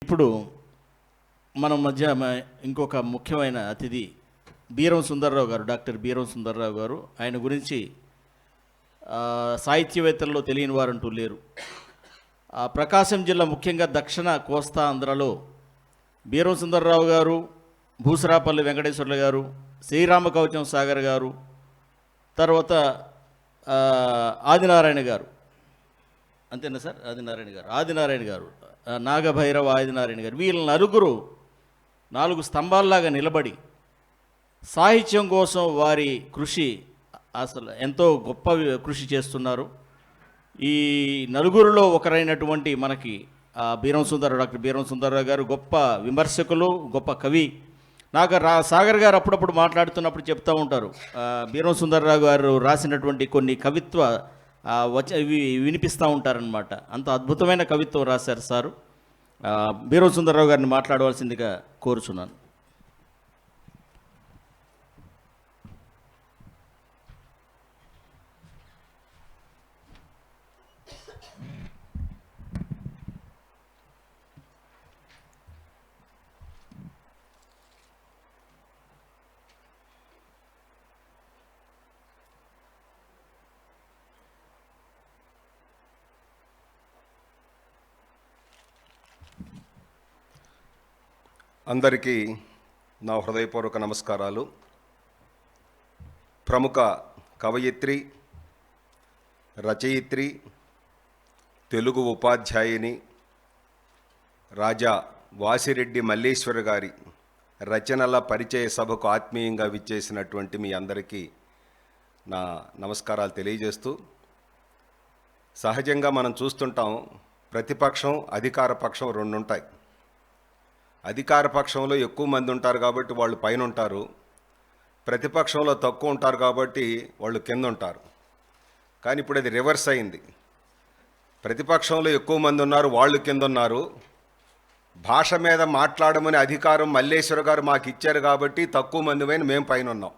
ఇప్పుడు మన మధ్య ఇంకొక ముఖ్యమైన అతిథి బీరం సుందర్రావు గారు, డాక్టర్ బీరం సుందర్రావు గారు. ఆయన గురించి సాహిత్యవేత్తల్లో తెలియని వారంటూ లేరు. ప్రకాశం జిల్లా, ముఖ్యంగా దక్షిణ కోస్తా ఆంధ్రలో బీరం సుందర్రావు గారు, భూసరాపల్లి వెంకటేశ్వర్లు గారు, శ్రీరామ కవచం సాగర్ గారు, తర్వాత ఆదినారాయణ గారు, అంతేనా సార్? ఆదినారాయణ గారు, నాగభైరవ ఆదినారాయణ గారు, వీళ్ళ నలుగురు 4 స్తంభాల్లాగా నిలబడి సాహిత్యం కోసం వారి కృషి అసలు ఎంతో గొప్ప కృషి చేస్తున్నారు. ఈ నలుగురిలో ఒకరైనటువంటి మనకి డాక్టర్ బీరం సుందర్రావు గారు గొప్ప విమర్శకులు, గొప్ప కవి. సాగర్ గారు అప్పుడప్పుడు మాట్లాడుతున్నప్పుడు చెప్తూ ఉంటారు, బీరం సుందర్రావు గారు రాసినటువంటి కొన్ని కవిత్వ వినిపిస్తూ ఉంటారనమాట. అంత అద్భుతమైన కవిత్వం రాశారు సారు. బీరం సుందర్రావు గారిని మాట్లాడవలసిందిగా కోరుచున్నాను. అందరికీ నా హృదయపూర్వక నమస్కారాలు. ప్రముఖ కవయిత్రి, రచయిత్రి, తెలుగు ఉపాధ్యాయుని రాజా వాసిరెడ్డి మల్లేశ్వర గారి రచనల పరిచయ సభకు ఆత్మీయంగా విచ్చేసినటువంటి మీ అందరికీ నా నమస్కారాలు తెలియజేస్తూ, సహజంగా మనం చూస్తుంటాం, ప్రతిపక్షం, అధికార పక్షం 2 ఉంటాయి. అధికార పక్షంలో ఎక్కువ మంది ఉంటారు కాబట్టి వాళ్ళు పైన ఉంటారు, ప్రతిపక్షంలో తక్కువ ఉంటారు కాబట్టి వాళ్ళు కింద ఉంటారు. కానీ ఇప్పుడు అది రివర్స్ అయింది. ప్రతిపక్షంలో ఎక్కువ మంది ఉన్నారు, వాళ్ళు కింద ఉన్నారు. భాష మీద మాట్లాడమని అధికారం మల్లేశ్వర గారు మాకు ఇచ్చారు కాబట్టి తక్కువ మంది మేము పైన ఉన్నాం.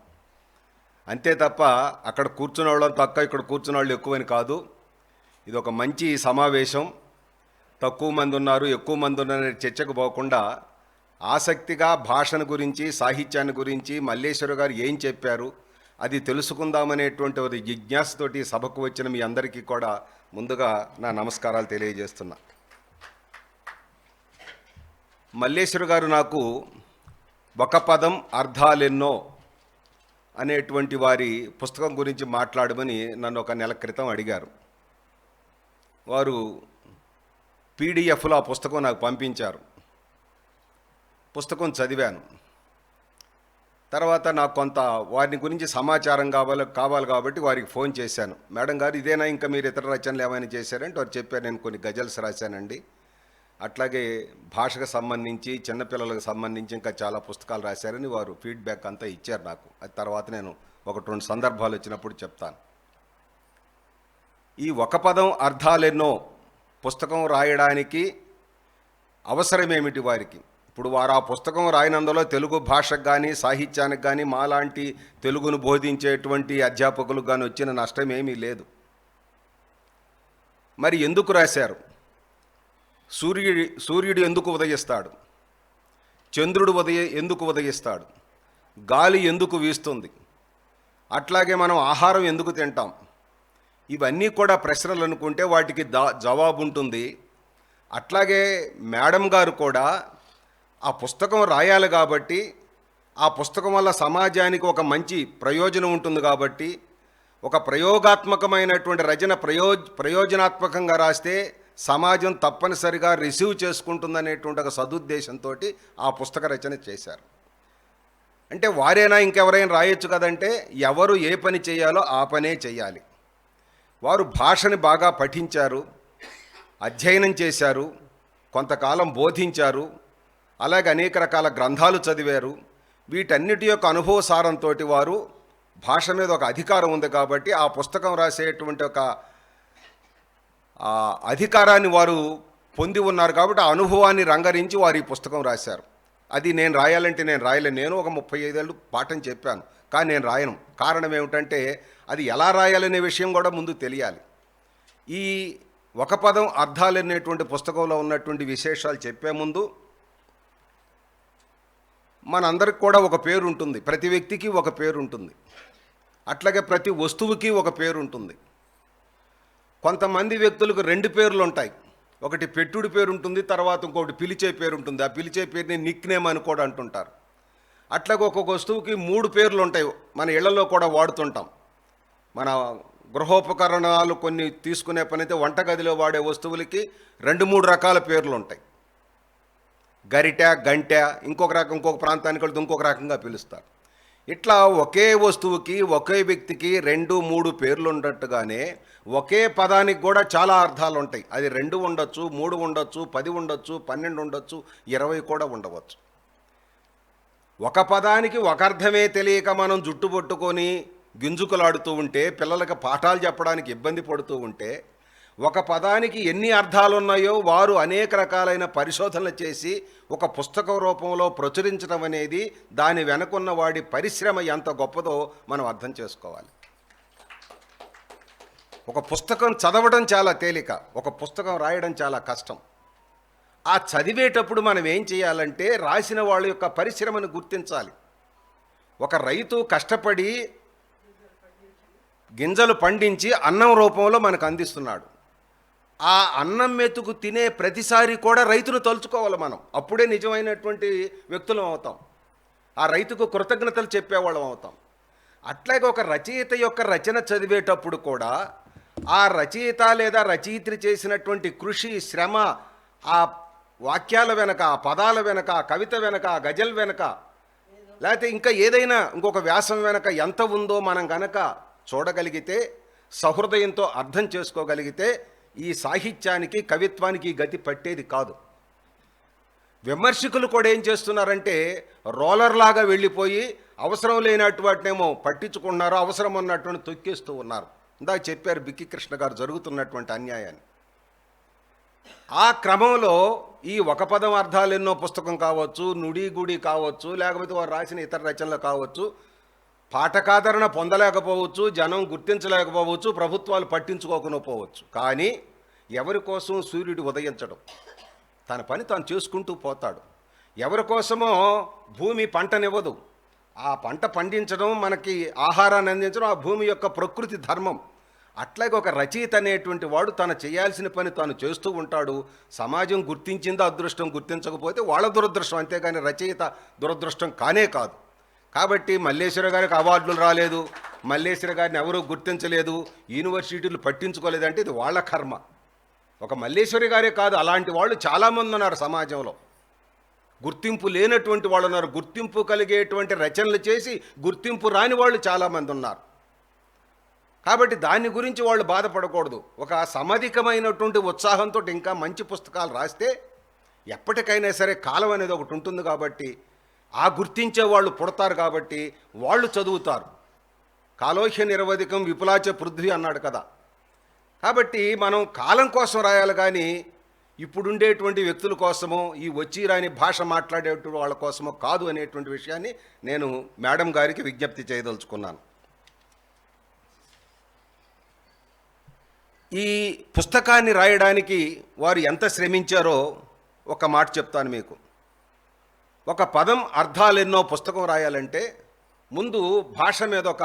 అంతే తప్ప అక్కడ కూర్చున్న వాళ్ళం తక్కువ, ఇక్కడ కూర్చున్న వాళ్ళు ఎక్కువని కాదు. ఇది ఒక మంచి సమావేశం. తక్కువ మంది ఉన్నారు, ఎక్కువ మంది ఉన్నారనే చర్చకు పోకుండా ఆసక్తిగా భాషను గురించి, సాహిత్యాన్ని గురించి, మల్లేశ్వర గారు ఏం చెప్పారు అది తెలుసుకుందామనేటువంటి ఒక జిజ్ఞాసతోటి సభకు వచ్చిన మీ అందరికీ కూడా ముందుగా నా నమస్కారాలు తెలియజేస్తున్నా. మల్లేశ్వర గారు నాకు ఒక పదం అర్థాలెన్నో అనేటువంటి వారి పుస్తకం గురించి మాట్లాడమని నన్ను ఒక నెల క్రితం అడిగారు. వారు పీడిఎఫ్లో ఆ పుస్తకం నాకు పంపించారు. పుస్తకం చదివాను. తర్వాత నాకు కొంత వారిని గురించి సమాచారం కావాలి కాబట్టి వారికి ఫోన్ చేశాను. మేడం గారు, ఇదేనా ఇంకా మీరు ఇతర రచనలు ఏమైనా చేశారంటే వారు చెప్పారు, నేను కొన్ని గజల్స్ రాశానండి, అట్లాగే భాషకు సంబంధించి, చిన్నపిల్లలకు సంబంధించి ఇంకా చాలా పుస్తకాలు రాశారని వారు ఫీడ్బ్యాక్ అంతా ఇచ్చారు నాకు. అది తర్వాత నేను 1-2 సందర్భాలు వచ్చినప్పుడు చెప్తాను. ఈ ఒక పదం అర్థాలెన్నో పుస్తకం రాయడానికి అవసరమేమిటి వారికి? ఇప్పుడు వారు ఆ పుస్తకం రాయనందులో తెలుగు భాషకు కానీ, సాహిత్యానికి కానీ, మాలాంటి తెలుగును బోధించేటువంటి అధ్యాపకులకు కానీ వచ్చిన నష్టం ఏమీ లేదు. మరి ఎందుకు రాశారు? సూర్యుడు ఎందుకు ఉదయిస్తాడు? చంద్రుడు ఎందుకు ఉదయిస్తాడు? గాలి ఎందుకు వీస్తుంది? అట్లాగే మనం ఆహారం ఎందుకు తింటాం? ఇవన్నీ కూడా ప్రశ్నలు అనుకుంటే వాటికి జవాబు ఉంటుంది. అట్లాగే మేడం గారు కూడా ఆ పుస్తకం రాయాలి కాబట్టి, ఆ పుస్తకం వల్ల సమాజానికి ఒక మంచి ప్రయోజనం ఉంటుంది కాబట్టి, ఒక ప్రయోగాత్మకమైనటువంటి రచన ప్రయోజనాత్మకంగా రాస్తే సమాజం తప్పనిసరిగా రిసీవ్ చేసుకుంటుందనేటువంటి ఒక సదుద్దేశంతో ఆ పుస్తక రచన చేశారు. అంటే వారైనా ఇంకెవరైనా రాయొచ్చు కదంటే, ఎవరు ఏ పని చేయాలో ఆ పనే చేయాలి. వారు భాషని బాగా పఠించారు, అధ్యయనం చేశారు, కొంతకాలం బోధించారు, అలాగే అనేక రకాల గ్రంథాలు చదివారు. వీటన్నిటి యొక్క అనుభవ సారంతో వారు భాష మీద ఒక అధికారం ఉంది కాబట్టి ఆ పుస్తకం రాసేటువంటి ఒక అధికారాన్ని వారు పొంది ఉన్నారు కాబట్టి ఆ అనుభవాన్ని రంగరించి వారు ఈ పుస్తకం రాశారు. అది నేను రాయాలంటే నేను రాయలేను. నేను ఒక 35 ఏళ్ళు పాఠం చెప్పాను, కానీ నేను రాయను. కారణం ఏమిటంటే అది ఎలా రాయాలనే విషయం కూడా ముందు తెలియాలి. ఈ ఒక పదం అర్థాలు అనేటువంటి పుస్తకంలో ఉన్నటువంటి విశేషాలు చెప్పే ముందు మనందరికి కూడా ఒక పేరు ఉంటుంది, ప్రతి వ్యక్తికి ఒక పేరు ఉంటుంది, అట్లాగే ప్రతి వస్తువుకి ఒక పేరు ఉంటుంది. కొంతమంది వ్యక్తులకు రెండు పేర్లు ఉంటాయి, ఒకటి పెట్టుడి పేరు ఉంటుంది, తర్వాత ఇంకొకటి పిలిచే పేరు ఉంటుంది. ఆ పిలిచే పేరుని నిక్ నేమ్ అని కూడా అంటుంటారు. అట్లాగే ఒక్కొక్క వస్తువుకి మూడు పేర్లు ఉంటాయి, మన ఇళ్లలో కూడా వాడుతుంటాం. మన గృహోపకరణాలు కొన్ని తీసుకునే పని అయితే వంటగదిలో వాడే వస్తువులకి 2-3 రకాల పేర్లు ఉంటాయి. గరిటె, గంటె, ఇంకొక ప్రాంతానికి వెళ్తే ఇంకొక రకంగా పిలుస్తారు. ఇట్లా ఒకే వస్తువుకి ఒకే వ్యక్తికి 2-3 పేర్లు ఉన్నట్టుగానే ఒకే పదానికి కూడా చాలా అర్థాలు ఉంటాయి. అది 2 ఉండొచ్చు, 3 ఉండొచ్చు, 10 ఉండొచ్చు, 12 ఉండొచ్చు, 20 కూడా ఉండవచ్చు. ఒక పదానికి ఒక అర్థమే తెలియక మనం జుట్టు పట్టుకొని గింజుకులాడుతూ ఉంటే, పిల్లలకు పాఠాలు చెప్పడానికి ఇబ్బంది పడుతూ ఉంటే, ఒక పదానికి ఎన్ని అర్థాలు ఉన్నాయో వారు అనేక రకాలైన పరిశోధనలు చేసి ఒక పుస్తక రూపంలో ప్రచురించడం అనేది దాని వెనకున్న వాడి పరిశ్రమ ఎంత గొప్పదో మనం అర్థం చేసుకోవాలి. ఒక పుస్తకం చదవడం చాలా తేలిక, ఒక పుస్తకం రాయడం చాలా కష్టం. ఆ చదివేటప్పుడు మనం ఏం చేయాలంటే రాసిన వాళ్ళ యొక్క పరిశ్రమను గుర్తించాలి. ఒక రైతు కష్టపడి గింజలు పండించి అన్నం రూపంలో మనకు అందిస్తున్నాడు. ఆ అన్నం మెతుకు తినే ప్రతిసారి కూడా రైతును తలుచుకోవాలి మనం, అప్పుడే నిజమైనటువంటి వ్యక్తులం అవుతాం, ఆ రైతుకు కృతజ్ఞతలు చెప్పేవాళ్ళం అవుతాం. అట్లాగే ఒక రచయిత యొక్క రచన చదివేటప్పుడు కూడా ఆ రచయిత లేదా రచయిత్రి చేసినటువంటి కృషి, శ్రమ, ఆ వాక్యాల వెనక, ఆ పదాల వెనక, ఆ కవిత వెనక, ఆ గజల్ వెనక, లేకపోతే ఇంకా ఏదైనా ఇంకొక వ్యాసం వెనక ఎంత ఉందో మనం గనక చూడగలిగితే, సహృదయంతో అర్థం చేసుకోగలిగితే ఈ సాహిత్యానికి, కవిత్వానికి గతి పట్టేది కాదు. విమర్శకులు కూడా ఏం చేస్తున్నారంటే రోలర్ లాగా వెళ్ళిపోయి అవసరం లేనటువంటినేమో పట్టించుకుంటున్నారు, అవసరం ఉన్నటువంటి తొక్కేస్తూ ఉన్నారు. ఇందాక చెప్పారు బిక్కి కృష్ణ గారు జరుగుతున్నటువంటి అన్యాయాన్ని. ఆ క్రమంలో ఈ ఒక పదం అర్థాలు ఎన్నో పుస్తకం కావచ్చు, నుడి గుడి కావచ్చు, లేకపోతే వారు రాసిన ఇతర రచనలు కావచ్చు, పాఠకాదరణ పొందలేకపోవచ్చు, జనం గుర్తించలేకపోవచ్చు, ప్రభుత్వాలు పట్టించుకోకపోవచ్చు. కానీ ఎవరి కోసం సూర్యుడు ఉదయించడం, తన పని తాను చేసుకుంటూ పోతాడు. ఎవరి కోసమో భూమి పంటనివ్వదు, ఆ పంట పండించడం, మనకి ఆహారాన్ని అందించడం ఆ భూమి యొక్క ప్రకృతి ధర్మం. అట్లాగే ఒక రచయిత అనేటువంటి వాడు తను చేయాల్సిన పని తాను చేస్తూ ఉంటాడు. సమాజం గుర్తించిందో అదృష్టం, గుర్తించకపోతే వాళ్ళ దురదృష్టం, అంతేగాని రచయిత దురదృష్టం కానే కాదు. కాబట్టి మల్లేశ్వర గారికి అవార్డులు రాలేదు, మల్లేశ్వర గారిని ఎవరూ గుర్తించలేదు, యూనివర్సిటీలు పట్టించుకోలేదంటే ఇది వాళ్ళ కర్మ. ఒక మల్లేశ్వరి గారే కాదు, అలాంటి వాళ్ళు చాలామంది ఉన్నారు సమాజంలో. గుర్తింపు లేనటువంటి వాళ్ళు ఉన్నారు, గుర్తింపు కలిగేటువంటి రచనలు చేసి గుర్తింపు రాని వాళ్ళు చాలామంది ఉన్నారు. కాబట్టి దాని గురించి వాళ్ళు బాధపడకూడదు. ఒక సమధికమైనటువంటి ఉత్సాహంతో ఇంకా మంచి పుస్తకాలు రాస్తే ఎప్పటికైనా సరే కాలం అనేది ఒకటి ఉంటుంది కాబట్టి, ఆ గుర్తించే వాళ్ళు పుడతారు కాబట్టి వాళ్ళు చదువుతారు. కాలోహ్య నిరవధికం విపులాచ పృథ్వీ అన్నాడు కదా. కాబట్టి మనం కాలం కోసం రాయాలి కానీ ఇప్పుడుండేటువంటి వ్యక్తుల కోసమో, ఈ వచ్చి రాని భాష మాట్లాడేటువంటి వాళ్ళ కోసమో కాదు అనేటువంటి విషయాన్ని నేను మేడం గారికి విజ్ఞప్తి చేయదలుచుకున్నాను. ఈ పుస్తకాన్ని రాయడానికి వారు ఎంత శ్రమించారో ఒక మాట చెప్తాను మీకు. ఒక పదం అర్థాలెన్నో పుస్తకం రాయాలంటే ముందు భాష మీద ఒక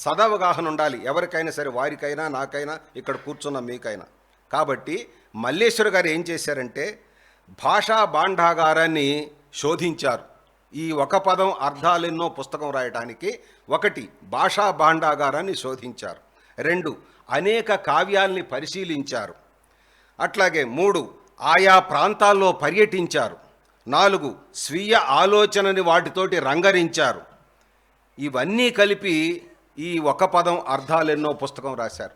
సదవగాహన ఉండాలి, ఎవరికైనా సరే, వారికైనా, నాకైనా, ఇక్కడ కూర్చున్న మీకైనా. కాబట్టి మల్లేశ్వర గారు ఏం చేశారంటే భాషా భాండాగారాన్ని శోధించారు. ఈ ఒక పదం అర్థాలెన్నో పుస్తకం రాయడానికి 1 భాషా భాండాగారాన్ని శోధించారు, 2 అనేక కావ్యాల్ని పరిశీలించారు, అట్లాగే 3 ఆయా ప్రాంతాల్లో పర్యటించారు, 4 స్వీయ ఆలోచనని వాటితోటి రంగరించారు. ఇవన్నీ కలిపి ఈ ఒక పదం అర్థాలెన్నో పుస్తకం రాశారు.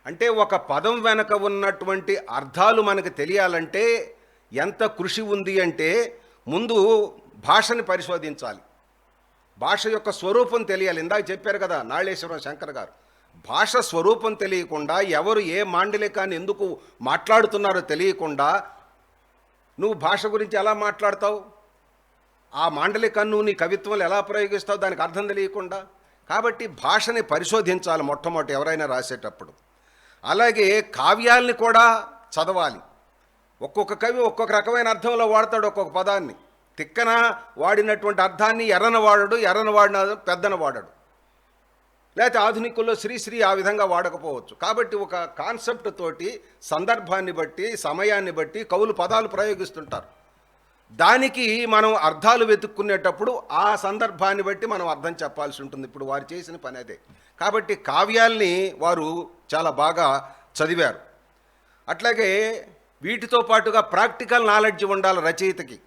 అంటే ఒక పదం వెనక ఉన్నటువంటి అర్థాలు మనకు తెలియాలంటే ఎంత కృషి ఉంది అంటే ముందు భాషని పరిశోధించాలి, భాష యొక్క స్వరూపం తెలియాలి. ఇందాక చెప్పారు కదా నాళేశ్వరం శంకర్ గారు, భాష స్వరూపం తెలియకుండా, ఎవరు ఏ మాండలికాన్ని ఎందుకు మాట్లాడుతున్నారో తెలియకుండా నువ్వు భాష గురించి ఎలా మాట్లాడతావు, ఆ మాండలికాన్ని నువ్వు నీ కవిత్వంలో ఎలా ప్రయోగిస్తావు, దానికి అర్థం తెలియకుండా. కాబట్టి భాషని పరిశోధించాలి మొట్టమొదటి ఎవరైనా రాసేటప్పుడు. అలాగే కావ్యాల్ని కూడా చదవాలి. ఒక్కొక్క కవి ఒక్కొక్క రకమైన అర్థంలో వాడతాడు ఒక్కొక్క పదాన్ని. తిక్కన వాడినటువంటి అర్థాన్ని ఎర్రన వాడడు, ఎర్రన వాడిన పెద్దన వాడడు. లేకపోతే ఆధునికుల్లో శ్రీశ్రీ ఆ విధంగా వాడకపోవచ్చు. కాబట్టి ఒక కాన్సెప్ట్ తోటి సందర్భాన్ని బట్టి సమయాన్ని బట్టి కవులు పదాలు ప్రయోగిస్తుంటారు. దానికి మనం అర్థాలు వెతుక్కునేటప్పుడు ఆ సందర్భాన్ని బట్టి మనం అర్థం చెప్పాల్సి ఉంటుంది. ఇప్పుడు వారు చేసిన పని అదే. కాబట్టి కావ్యాల్ని వారు చాలా బాగా చదివారు. అట్లాగే వీటితో పాటుగా ప్రాక్టికల్ నాలెడ్జ్ ఉండాలి రచయితకి.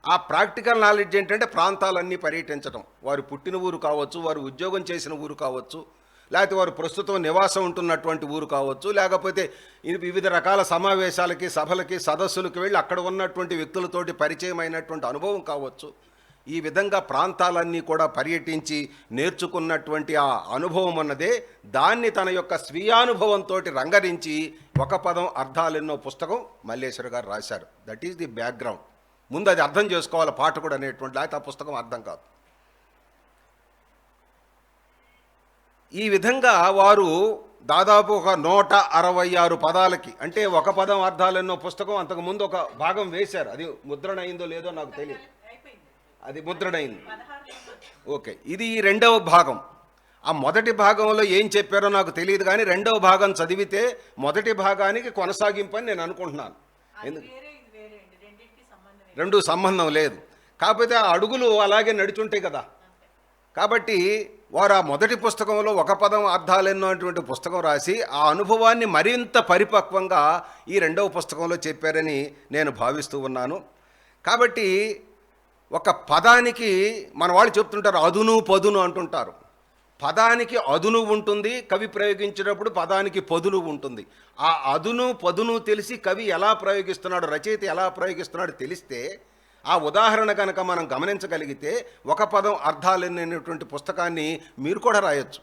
ఆ ప్రాక్టికల్ నాలెడ్జ్ ఏంటంటే ప్రాంతాలన్నీ పర్యటించడం. వారు పుట్టిన ఊరు కావచ్చు, వారు ఉద్యోగం చేసిన ఊరు కావచ్చు, లేకపోతే వారు ప్రస్తుతం నివాసం ఉంటున్నటువంటి ఊరు కావచ్చు, లేకపోతే వివిధ రకాల సమావేశాలకి, సభలకి, సదస్సులకు వెళ్ళి అక్కడ ఉన్నటువంటి వ్యక్తులతోటి పరిచయం అయినటువంటి అనుభవం కావచ్చు. ఈ విధంగా ప్రాంతాలన్నీ కూడా పర్యటించి నేర్చుకున్నటువంటి ఆ అనుభవం అన్నదే దాన్ని తన యొక్క స్వీయానుభవంతో రంగరించి ఒక పదం అర్థాలెన్నో పుస్తకం మల్లేశ్వర గారు రాశారు. That is the background. ముందు అది అర్థం చేసుకోవాలి పాఠకుడు అనేటువంటి, లేకపోతే ఆ పుస్తకం అర్థం కాదు. ఈ విధంగా వారు దాదాపు ఒక 166 పదాలకి, అంటే ఒక పదం అర్థాలెన్నో పుస్తకం అంతకుముందు ఒక భాగం వేశారు. అది ముద్రణ అయిందో లేదో నాకు తెలియదు. అది ముద్రణ అయింది. ఓకే, ఇది ఈ రెండవ భాగం. ఆ మొదటి భాగంలో ఏం చెప్పారో నాకు తెలియదు, కానీ రెండవ భాగం చదివితే మొదటి భాగానికి కొనసాగింపు అని నేను అనుకుంటున్నాను. ఎందుకు రెండు సంబంధం లేదు, కాకపోతే ఆ అడుగులు అలాగే నడుచుంటాయి కదా. కాబట్టి వారు ఆ మొదటి పుస్తకంలో ఒక పదం అర్థాలెన్నో అటువంటి పుస్తకం రాసి ఆ అనుభవాన్ని మరింత పరిపక్వంగా ఈ రెండవ పుస్తకంలో చెప్పారని నేను భావిస్తూ ఉన్నాను. కాబట్టి ఒక పదానికి మన వాళ్ళు చెప్తుంటారు అదును పదును అంటుంటారు. పదానికి అదును ఉంటుంది, కవి ప్రయోగించేటప్పుడు పదానికి పదును ఉంటుంది. ఆ అదును పదును తెలిసి కవి ఎలా ప్రయోగిస్తున్నాడు, రచయిత ఎలా ప్రయోగిస్తున్నాడు తెలిస్తే, ఆ ఉదాహరణ కనుక మనం గమనించగలిగితే ఒక పదం అర్థాలనేటువంటి పుస్తకాన్ని మీరు కూడా రాయొచ్చు.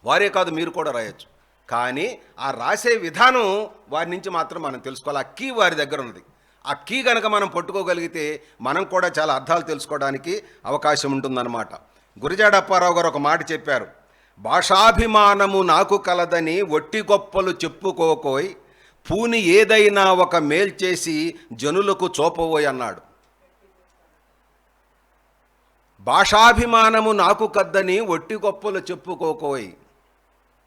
వారే కాదు, మీరు కూడా రాయొచ్చు. కానీ ఆ రాసే విధానం వారి నుంచి మాత్రం మనం తెలుసుకోవాలి. ఆ కీ వారి దగ్గర ఉన్నది. ఆ కీ కనుక మనం పట్టుకోగలిగితే మనం కూడా చాలా అర్థాలు తెలుసుకోవడానికి అవకాశం ఉంటుందన్నమాట. గురజాడ అప్పారావు గారు ఒక మాట చెప్పారు, భాషాభిమానము నాకు కలదని ఒట్టి గొప్పలు చెప్పుకోకోయ్, పూని ఏదైనా ఒక మేల్చేసి జనులకు చూపవోయ్ అన్నాడు. భాషాభిమానము నాకు కద్దని ఒట్టి గొప్పలు చెప్పుకోకోయ్.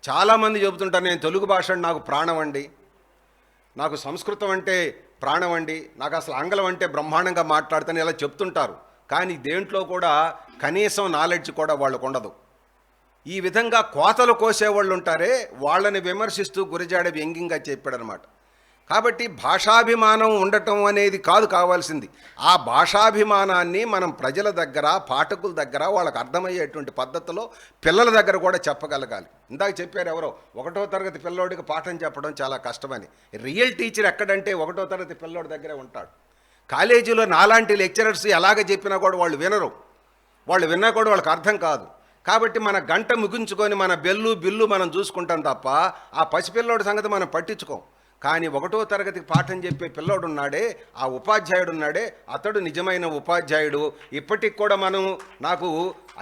చాలామంది చెబుతుంటారు, నేను తెలుగు భాష నాకు ప్రాణం అండి, నాకు సంస్కృతం అంటే ప్రాణం అండి, నాకు అసలు ఆంగ్లం అంటే బ్రహ్మాండంగా మాట్లాడుతాను, ఇలా చెప్తుంటారు. కానీ దేంట్లో కూడా కనీసం నాలెడ్జ్ కూడా వాళ్ళకు ఉండదు. ఈ విధంగా కోతలు కోసేవాళ్ళు ఉంటారే, వాళ్ళని విమర్శిస్తూ గురజాడ వ్యంగ్యంగా చెప్పాడనమాట. కాబట్టి భాషాభిమానం ఉండటం అనేది కాదు కావాల్సింది, ఆ భాషాభిమానాన్ని మనం ప్రజల దగ్గర, పాఠకుల దగ్గర వాళ్ళకు అర్థమయ్యేటువంటి పద్ధతిలో పిల్లల దగ్గర కూడా చెప్పగలగాలి. ఇందాక చెప్పారు ఎవరో, 1వ తరగతి పిల్లోడికి పాఠం చెప్పడం చాలా కష్టమని. రియల్ టీచర్ ఎక్కడంటే 1వ తరగతి పిల్లోడి దగ్గరే ఉంటాడు. కాలేజీలో నాలాంటి లెక్చరర్స్ ఎలాగ చెప్పినా కూడా వాళ్ళు వినరు, వాళ్ళు విన్నా కూడా వాళ్ళకి అర్థం కాదు. కాబట్టి మన గంట ముగించుకొని మన బిల్లు మనం చూసుకుంటాం తప్ప ఆ పసిపిల్లోడి సంగతి మనం పట్టించుకోం. కానీ 1వ తరగతికి పాఠం చెప్పే పిల్లోడు ఉన్నాడే, ఆ ఉపాధ్యాయుడు ఉన్నాడే, అతడు నిజమైన ఉపాధ్యాయుడు. ఇప్పటికి కూడా నాకు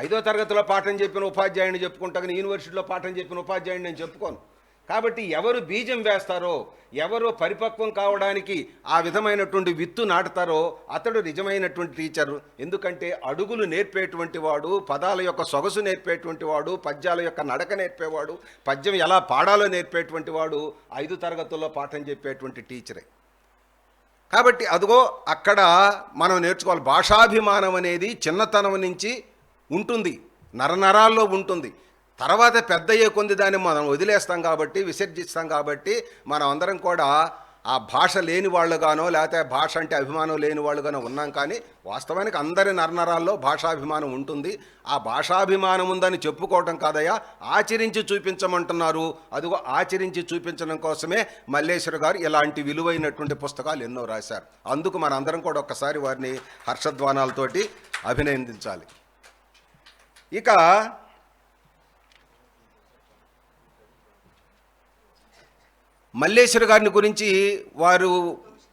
5వ తరగతిలో పాఠం చెప్పిన ఉపాధ్యాయుడిని చెప్పుకుంటాను, యూనివర్సిటీలో పాఠం చెప్పిన ఉపాధ్యాయుడిని నేను చెప్పుకోను. కాబట్టి ఎవరు బీజం వేస్తారో, ఎవరు పరిపక్వం కావడానికి ఆ విధమైనటువంటి విత్తు నాటుతారో అతడు నిజమైనటువంటి టీచరు. ఎందుకంటే అడుగులు నేర్పేటువంటి వాడు, పదాల యొక్క సొగసు నేర్పేటువంటి వాడు, పద్యాల యొక్క నడక నేర్పేవాడు, పద్యం ఎలా పాడాలో నేర్పేటువంటి వాడు 5 తరగతుల్లో పాఠం చెప్పేటువంటి టీచరే. కాబట్టి అదిగో అక్కడ మనం నేర్చుకోవాలి. భాషాభిమానం అనేది చిన్నతనం నుంచి ఉంటుంది, నరనరాల్లో ఉంటుంది. తర్వాత పెద్ద అయ్యే కొంది దాన్ని మనం వదిలేస్తాం కాబట్టి, విసర్జిస్తాం కాబట్టి మనం అందరం కూడా ఆ భాష లేని వాళ్ళుగానో, లేకపోతే భాష అంటే అభిమానం లేని వాళ్ళుగానో ఉన్నాం. కానీ వాస్తవానికి అందరి నరనరాల్లో భాషాభిమానం ఉంటుంది. ఆ భాషాభిమానం ఉందని చెప్పుకోవటం కాదయ్యా, ఆచరించి చూపించమంటున్నారు. అదిగో ఆచరించి చూపించడం కోసమే మల్లేశ్వర గారు ఇలాంటి విలువైనటువంటి పుస్తకాలు ఎన్నో రాశారు. అందుకు మనందరం కూడా ఒక్కసారి వారిని హర్షధ్వానాలతోటి అభినందించాలి. ఇక మల్లేశ్వర గారిని గురించి వారు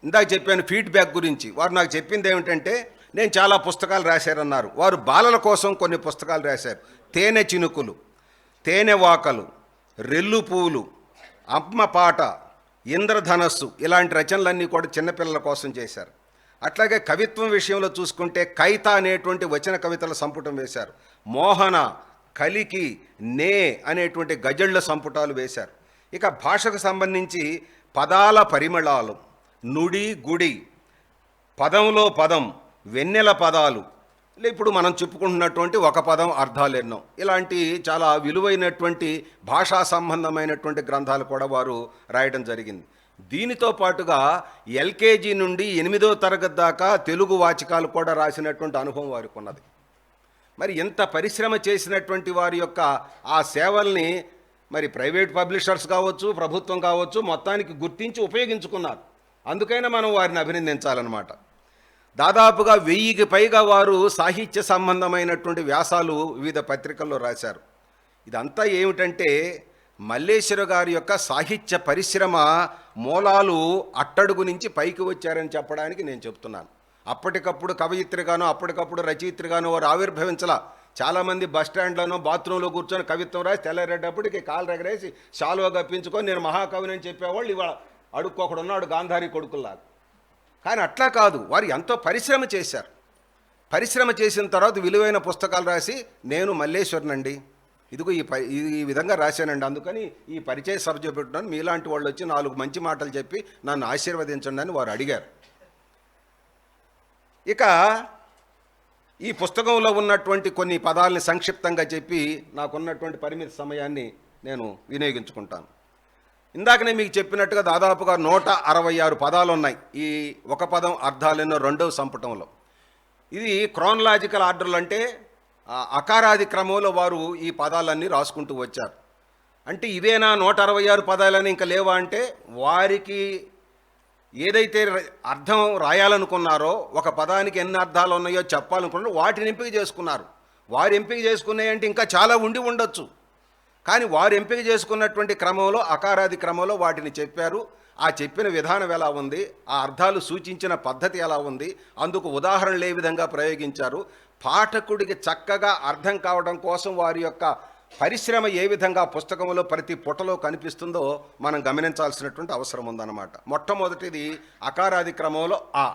ఇందాక చెప్పాను ఫీడ్బ్యాక్ గురించి. వారు నాకు చెప్పింది ఏమిటంటే, నేను చాలా పుస్తకాలు రాశారన్నారు. వారు బాలల కోసం కొన్ని పుస్తకాలు రాశారు. తేనె చినుకులు, తేనె వాకలు, రెల్లు పువ్వులు, అమ్మ పాట, ఇంద్రధనస్సు ఇలాంటి రచనలన్నీ కూడా చిన్నపిల్లల కోసం చేశారు. అట్లాగే కవిత్వం విషయంలో చూసుకుంటే కైత అనేటువంటి వచన కవితల సంపుటం వేశారు. మోహన, కలికి, నే అనేటువంటి గజళ్ళ సంపుటాలు వేశారు. ఇక భాషకు సంబంధించి పదాల పరిమళాలు, నుడి, గుడి, పదంలో పదం, వెన్నెల పదాలు, ఇప్పుడు మనం చెప్పుకుంటున్నటువంటి ఒక పదం అర్థాలు ఎన్నో, ఇలాంటి చాలా విలువైనటువంటి భాషా సంబంధమైనటువంటి గ్రంథాలు కూడా వారు రాయడం జరిగింది. దీనితో పాటుగా ఎల్కేజీ నుండి 8వ తరగతి దాకా తెలుగు వాచకాలు కూడా రాసినటువంటి అనుభవం వారికి ఉన్నది. మరి ఇంత పరిశ్రమ చేసినటువంటి వారి యొక్క ఆ సేవల్ని మరి ప్రైవేట్ పబ్లిషర్స్ కావచ్చు, ప్రభుత్వం కావచ్చు, మొత్తానికి గుర్తించి ఉపయోగించుకున్నారు. అందుకైనా మనం వారిని అభినందించాలన్నమాట. దాదాపుగా 1000కి పైగా వారు సాహిత్య సంబంధమైనటువంటి వ్యాసాలు వివిధ పత్రికల్లో రాశారు. ఇదంతా ఏమిటంటే మల్లేశ్వర గారి యొక్క సాహిత్య పరిశ్రమ మూలాలు అట్టడుగు నుంచి పైకి వచ్చారని చెప్పడానికి నేను చెప్తున్నాను. అప్పటికప్పుడు కవయిత్రిగానో అప్పటికప్పుడు రచయిత్రిగానో వారు ఆవిర్భవించలా. చాలామంది బస్ స్టాండ్లోనో బాత్రూంలో కూర్చొని కవిత్వం రాసి తెల్లరేటప్పటికి కాలు రగరేసి శాలువా కప్పించుకొని నేను మహాకవిని అని చెప్పేవాళ్ళు ఇవాళ అడుక్కొకడున్నాడు గాంధారి కొడుకుల్లాగా. కానీ అట్లా కాదు, వారు ఎంతో పరిశ్రమ చేశారు. పరిశ్రమ చేసిన తర్వాత విలువైన పుస్తకాలు రాసి నేను మల్లేశ్వరనండి, ఇదిగో ఈ విధంగా రాశానండి, అందుకని ఈ పరిచయ సభ చెబుతున్నాను, మీలాంటి వాళ్ళు వచ్చి 4 మంచి మాటలు చెప్పి నన్ను ఆశీర్వదించండి అని వారు అడిగారు. ఇక ఈ పుస్తకంలో ఉన్నటువంటి కొన్ని పదాలని సంక్షిప్తంగా చెప్పి నాకున్నటువంటి పరిమిత సమయాన్ని నేను వినియోగించుకుంటాను. ఇందాకనే మీకు చెప్పినట్టుగా దాదాపుగా 166 పదాలు ఉన్నాయి ఈ ఒక పదం అర్థాలెన్నో 2వ సంపుటంలో. ఇది క్రోనలాజికల్ ఆర్డర్లు, అంటే అకారాది క్రమంలో వారు ఈ పదాలన్నీ రాసుకుంటూ వచ్చారు. అంటే ఇవేనా 166 పదాలని ఇంకా లేవా అంటే, వారికి ఏదైతే అర్థం రాయాలనుకున్నారో, ఒక పదానికి ఎన్ని అర్థాలు ఉన్నాయో చెప్పాలనుకున్నారో వాటిని ఎంపిక చేసుకున్నారు. వారు ఎంపిక చేసుకున్నాయంటే ఇంకా చాలా ఉండి ఉండొచ్చు, కానీ వారు ఎంపిక చేసుకున్నటువంటి క్రమంలో అకారాది క్రమంలో వాటిని చెప్పారు. ఆ చెప్పిన విధానం ఎలా ఉంది, ఆ అర్థాలు సూచించిన పద్ధతి ఎలా ఉంది, అందుకు ఉదాహరణలు ఏ విధంగా ప్రయోగించారు, పాఠకుడికి చక్కగా అర్థం కావడం కోసం వారి యొక్క పరిశ్రమ ఏ విధంగా పుస్తకంలో ప్రతి పుటలో కనిపిస్తుందో మనం గమనించాల్సినటువంటి అవసరం ఉందన్నమాట. మొట్టమొదటిది అకారాది క్రమంలో ఆ,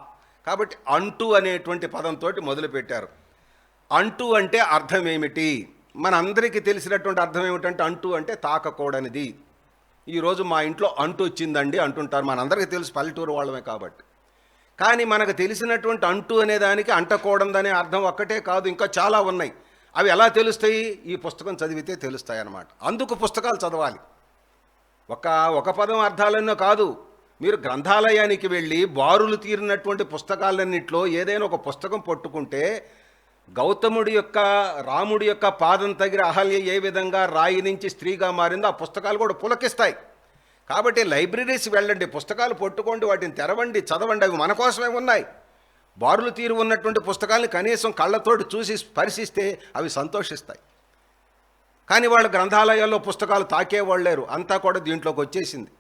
కాబట్టి అంటూ అనేటువంటి పదంతో మొదలుపెట్టారు. అంటూ అంటే అర్థం ఏమిటి? మన అందరికీ తెలిసినటువంటి అర్థం ఏమిటంటే అంటూ అంటే తాకకూడనిది. ఈరోజు మా ఇంట్లో అంటూ వచ్చిందండి అంటుంటారు, మనందరికీ తెలుసు, పల్లెటూరు వాళ్ళమే కాబట్టి. కానీ మనకు తెలిసినటువంటి అంటూ అనే దానికి అంటకూడదనే అర్థం ఒక్కటే కాదు, ఇంకా చాలా ఉన్నాయి. అవి ఎలా తెలుస్తాయి? ఈ పుస్తకం చదివితే తెలుస్తాయి అన్నమాట. అందుకు పుస్తకాలు చదవాలి. ఒక పదం అర్థాలన్నో కాదు, మీరు గ్రంథాలయానికి వెళ్ళి బారులు తీరినటువంటి పుస్తకాలన్నింటిలో ఏదైనా ఒక పుస్తకం పట్టుకుంటే గౌతముడి యొక్క, రాముడి యొక్క పాదం తగిన అహల్య ఏ విధంగా రాయి నుంచి స్త్రీగా మారిందో ఆ పుస్తకాలు కూడా పులకిస్తాయి. కాబట్టి లైబ్రరీస్ వెళ్ళండి, పుస్తకాలు పట్టుకోండి, వాటిని తెరవండి, చదవండి, అవి మన కోసమే ఉన్నాయి. బారులు తీరు ఉన్నటువంటి పుస్తకాలను కనీసం కళ్ళతోటి చూసి స్పర్శిస్తే అవి సంతోషిస్తాయి. కానీ వాళ్ళ గ్రంథాలయాల్లో పుస్తకాలు తాకేవాళ్ళు లేరు, అంతా కూడా దీంట్లోకి వచ్చేసింది.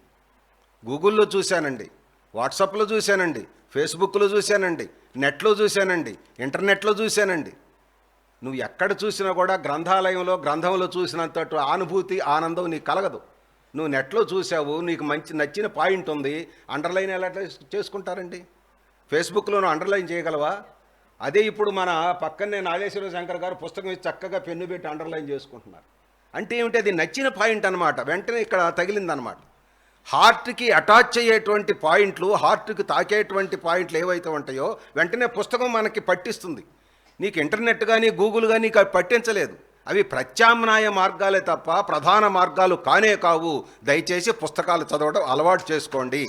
గూగుల్లో చూశానండి, వాట్సాప్లో చూశానండి, ఫేస్బుక్లో చూశానండి, నెట్లో చూశానండి, ఇంటర్నెట్లో చూశానండి. నువ్వు ఎక్కడ చూసినా కూడా గ్రంథంలో చూసినంత అనుభూతి, ఆనందం నీకు కలగదు. నువ్వు నెట్లో చూసావు, నీకు మంచి నచ్చిన పాయింట్ ఉంది, అండర్లైన్ ఎలా చేసుకుంటారండి? ఫేస్బుక్లో నువ్వు అండర్లైన్ చేయగలవా? అదే ఇప్పుడు మన పక్కనే నాగేశ్వర శంకర్ గారు పుస్తకం ఇచ్చి చక్కగా పెన్ను పెట్టి అండర్లైన్ చేసుకుంటున్నారు. అంటే ఏమిటి? అది నచ్చిన పాయింట్ అనమాట, వెంటనే ఇక్కడ తగిలిందనమాట. హార్ట్కి అటాచ్ అయ్యేటువంటి పాయింట్లు, హార్ట్కి తాకేటువంటి పాయింట్లు ఏవైతే ఉంటాయో వెంటనే పుస్తకం మనకి పట్టిస్తుంది. నీకు ఇంటర్నెట్ కానీ గూగుల్ కానీ నీకు అవి పట్టించలేదు. అవి ప్రత్యామ్నాయ మార్గాలే తప్ప ప్రధాన మార్గాలు కానే కావు. దయచేసి పుస్తకాలు చదవడం అలవాటు చేసుకోండి.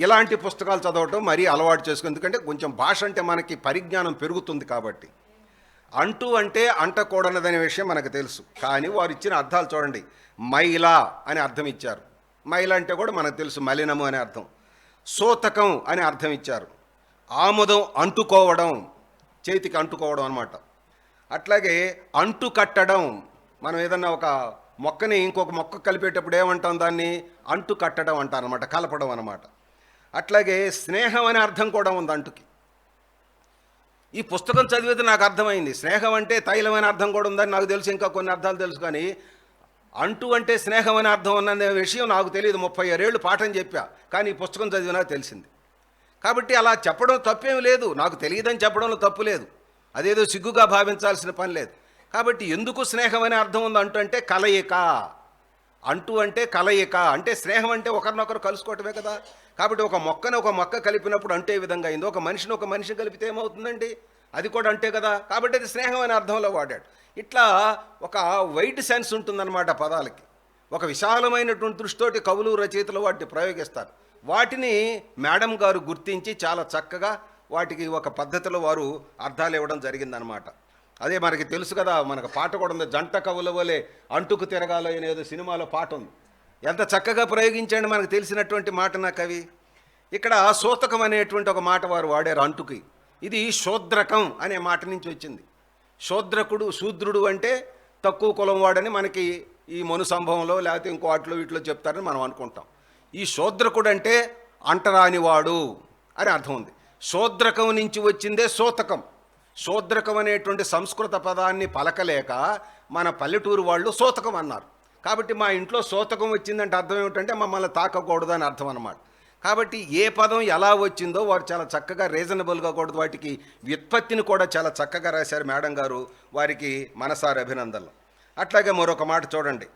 ఇలాంటి పుస్తకాలు చదవటం మరీ అలవాటు చేసుకోండి, ఎందుకంటే కొంచెం భాష అంటే మనకి పరిజ్ఞానం పెరుగుతుంది కాబట్టి. అంటూ అంటే అంటకూడదనే విషయం మనకు తెలుసు, కానీ వారు ఇచ్చిన అర్థాలు చూడండి. మైల అని అర్థం ఇచ్చారు. మైల అంటే కూడా మనకు తెలుసు, మలినము అనే అర్థం. సూతకం అనే అర్థం ఇచ్చారు. ఆముదం అంటుకోవడం, చేతికి అంటుకోవడం అన్నమాట. అట్లాగే అంటు కట్టడం, మనం ఏదన్నా ఒక మొక్కని ఇంకొక మొక్క కలిపేటప్పుడు ఏమంటాం? దాన్ని అంటు కట్టడం అంటారు అనమాట, కలపడం అన్నమాట. అట్లాగే స్నేహం అనే అర్థం కూడా ఉంది అంటుకి. ఈ పుస్తకం చదివితే నాకు అర్థమైంది, స్నేహం అంటే తైలం అనే అర్థం కూడా ఉందని నాకు తెలుసు, ఇంకా కొన్ని అర్థాలు తెలుసు. కానీ అంటూ అంటే స్నేహం అనే అర్థం అన్న విషయం నాకు తెలియదు. 36 ఏళ్ళు పాఠం చెప్పా, కానీ ఈ పుస్తకం చదివినా తెలిసింది. కాబట్టి అలా చెప్పడం తప్పేం లేదు, నాకు తెలియదని చెప్పడంలో తప్పు లేదు, అదేదో సిగ్గుగా భావించాల్సిన పని లేదు. కాబట్టి ఎందుకు స్నేహం అనే అర్థం ఉంది అంటూ అంటే కలయిక, అంటూ అంటే కలయిక, అంటే స్నేహం అంటే ఒకరినొకరు కలుసుకోవటమే కదా. కాబట్టి ఒక మొక్కను ఒక మొక్క కలిపినప్పుడు అంటే విధంగా అయింది, ఒక మనిషిని ఒక మనిషి కలిపితే ఏమవుతుందండి, అది కూడా అంటే కదా. కాబట్టి అది స్నేహం అనే అర్థంలో వాడాడు. ఇట్లా ఒక వైడ్ సెన్స్ ఉంటుందన్నమాట పదాలకి, ఒక విశాలమైనటువంటి దృష్టితోటి కవులు రచయితలు వాటిని ప్రయోగిస్తారు. వాటిని మేడం గారు గుర్తించి చాలా చక్కగా వాటికి ఒక పద్ధతిలో వారు అర్థాలు ఇవ్వడం జరిగిందనమాట. అదే మనకి తెలుసు కదా, మనకు పాట కూడా ఉంది, జంట కవుల వలె అంటుకు తిరగాలి అనేదో సినిమాలో పాట ఉంది. ఎంత చక్కగా ప్రయోగించండి, మనకు తెలిసినటువంటి మాట నా కవి. ఇక్కడ సూతకం అనేటువంటి ఒక మాట వారు వాడారు అంటుకి. ఇది శూద్రకం అనే మాట నుంచి వచ్చింది. శూద్రకుడు, శూద్రుడు అంటే తక్కువ కులం వాడని మనకి ఈ మను సంభవంలో లేకపోతే ఇంకో వాటిలో వీటిలో చెప్తారని మనం అనుకుంటాం. ఈ శూద్రకుడు అంటే అంటరానివాడు అని అర్థం ఉంది. శూద్రకం నుంచి వచ్చిందే సూతకం. శూద్రకం అనేటువంటి సంస్కృత పదాన్ని పలకలేక మన పల్లెటూరు వాళ్ళు సూతకం అన్నారు. కాబట్టి మా ఇంట్లో సూతకం వచ్చిందంటే అర్థం ఏమిటంటే మమ్మల్ని తాకకూడదు అని అర్థం అన్నమాట. కాబట్టి ఏ పదం ఎలా వచ్చిందో వారు చాలా చక్కగా రీజనబుల్గా కూడా వాటికి వ్యుత్పత్తిని కూడా చాలా చక్కగా రాశారు మేడం గారు, వారికి మనసారి అభినందనలు. అట్లాగే మరొక మాట చూడండి,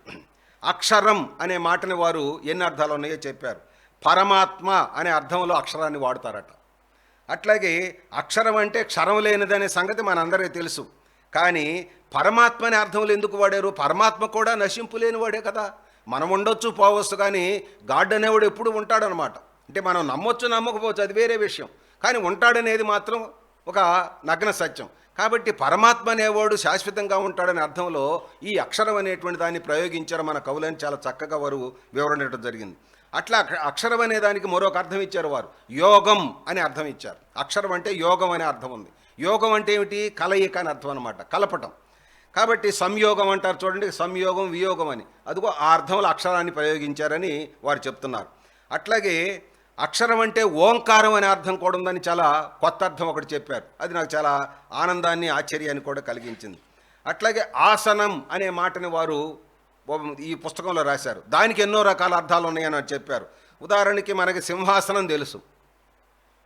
అక్షరం అనే మాటని వారు ఎన్ని అర్థాలు ఉన్నాయో చెప్పారు. పరమాత్మ అనే అర్థంలో అక్షరాన్ని వాడతారట. అట్లాగే అక్షరం అంటే క్షరం లేనిదనే సంగతి మనందరికీ తెలుసు, కానీ పరమాత్మ అనే అర్థంలో ఎందుకు వాడారు? పరమాత్మ కూడా నశింపు లేని వాడే కదా. మనం ఉండొచ్చు పోవచ్చు, కానీ గాడ్ అనేవాడు ఎప్పుడు ఉంటాడనమాట. అంటే మనం నమ్మొచ్చు నమ్మకపోవచ్చు, అది వేరే విషయం, కానీ ఉంటాడనేది మాత్రం ఒక నగ్న సత్యం. కాబట్టి పరమాత్మ అనేవాడు శాశ్వతంగా ఉంటాడనే అర్థంలో ఈ అక్షరం అనేటువంటి దాన్ని ప్రయోగించారు మన కవులని చాలా చక్కగా వారు వివరణ ఇవ్వడం జరిగింది. అట్లా అక్షరం అనే దానికి మరొక అర్థం ఇచ్చారు వారు, యోగం అనే అర్థం ఇచ్చారు. అక్షరం అంటే యోగం అనే అర్థం ఉంది. యోగం అంటే ఏమిటి? కలయిక అని అర్థం అనమాట, కలపటం. కాబట్టి సంయోగం అంటారు చూడండి, సంయోగం వియోగం అని, అదిగో ఆ అర్థంలో అక్షరాన్ని ప్రయోగించారని వారు చెప్తున్నారు. అట్లాగే అక్షరం అంటే ఓంకారం అనే అర్థం కూడా ఉందని చాలా కొత్త అర్థం ఒకటి చెప్పారు. అది నాకు చాలా ఆనందాన్ని ఆశ్చర్యాన్ని కూడా కలిగించింది. అట్లాగే ఆసనం అనే మాటని వారు ఈ పుస్తకంలో రాశారు. దానికి ఎన్నో రకాల అర్థాలు ఉన్నాయని చెప్పారు. ఉదాహరణకి మనకి సింహాసనం తెలుసు,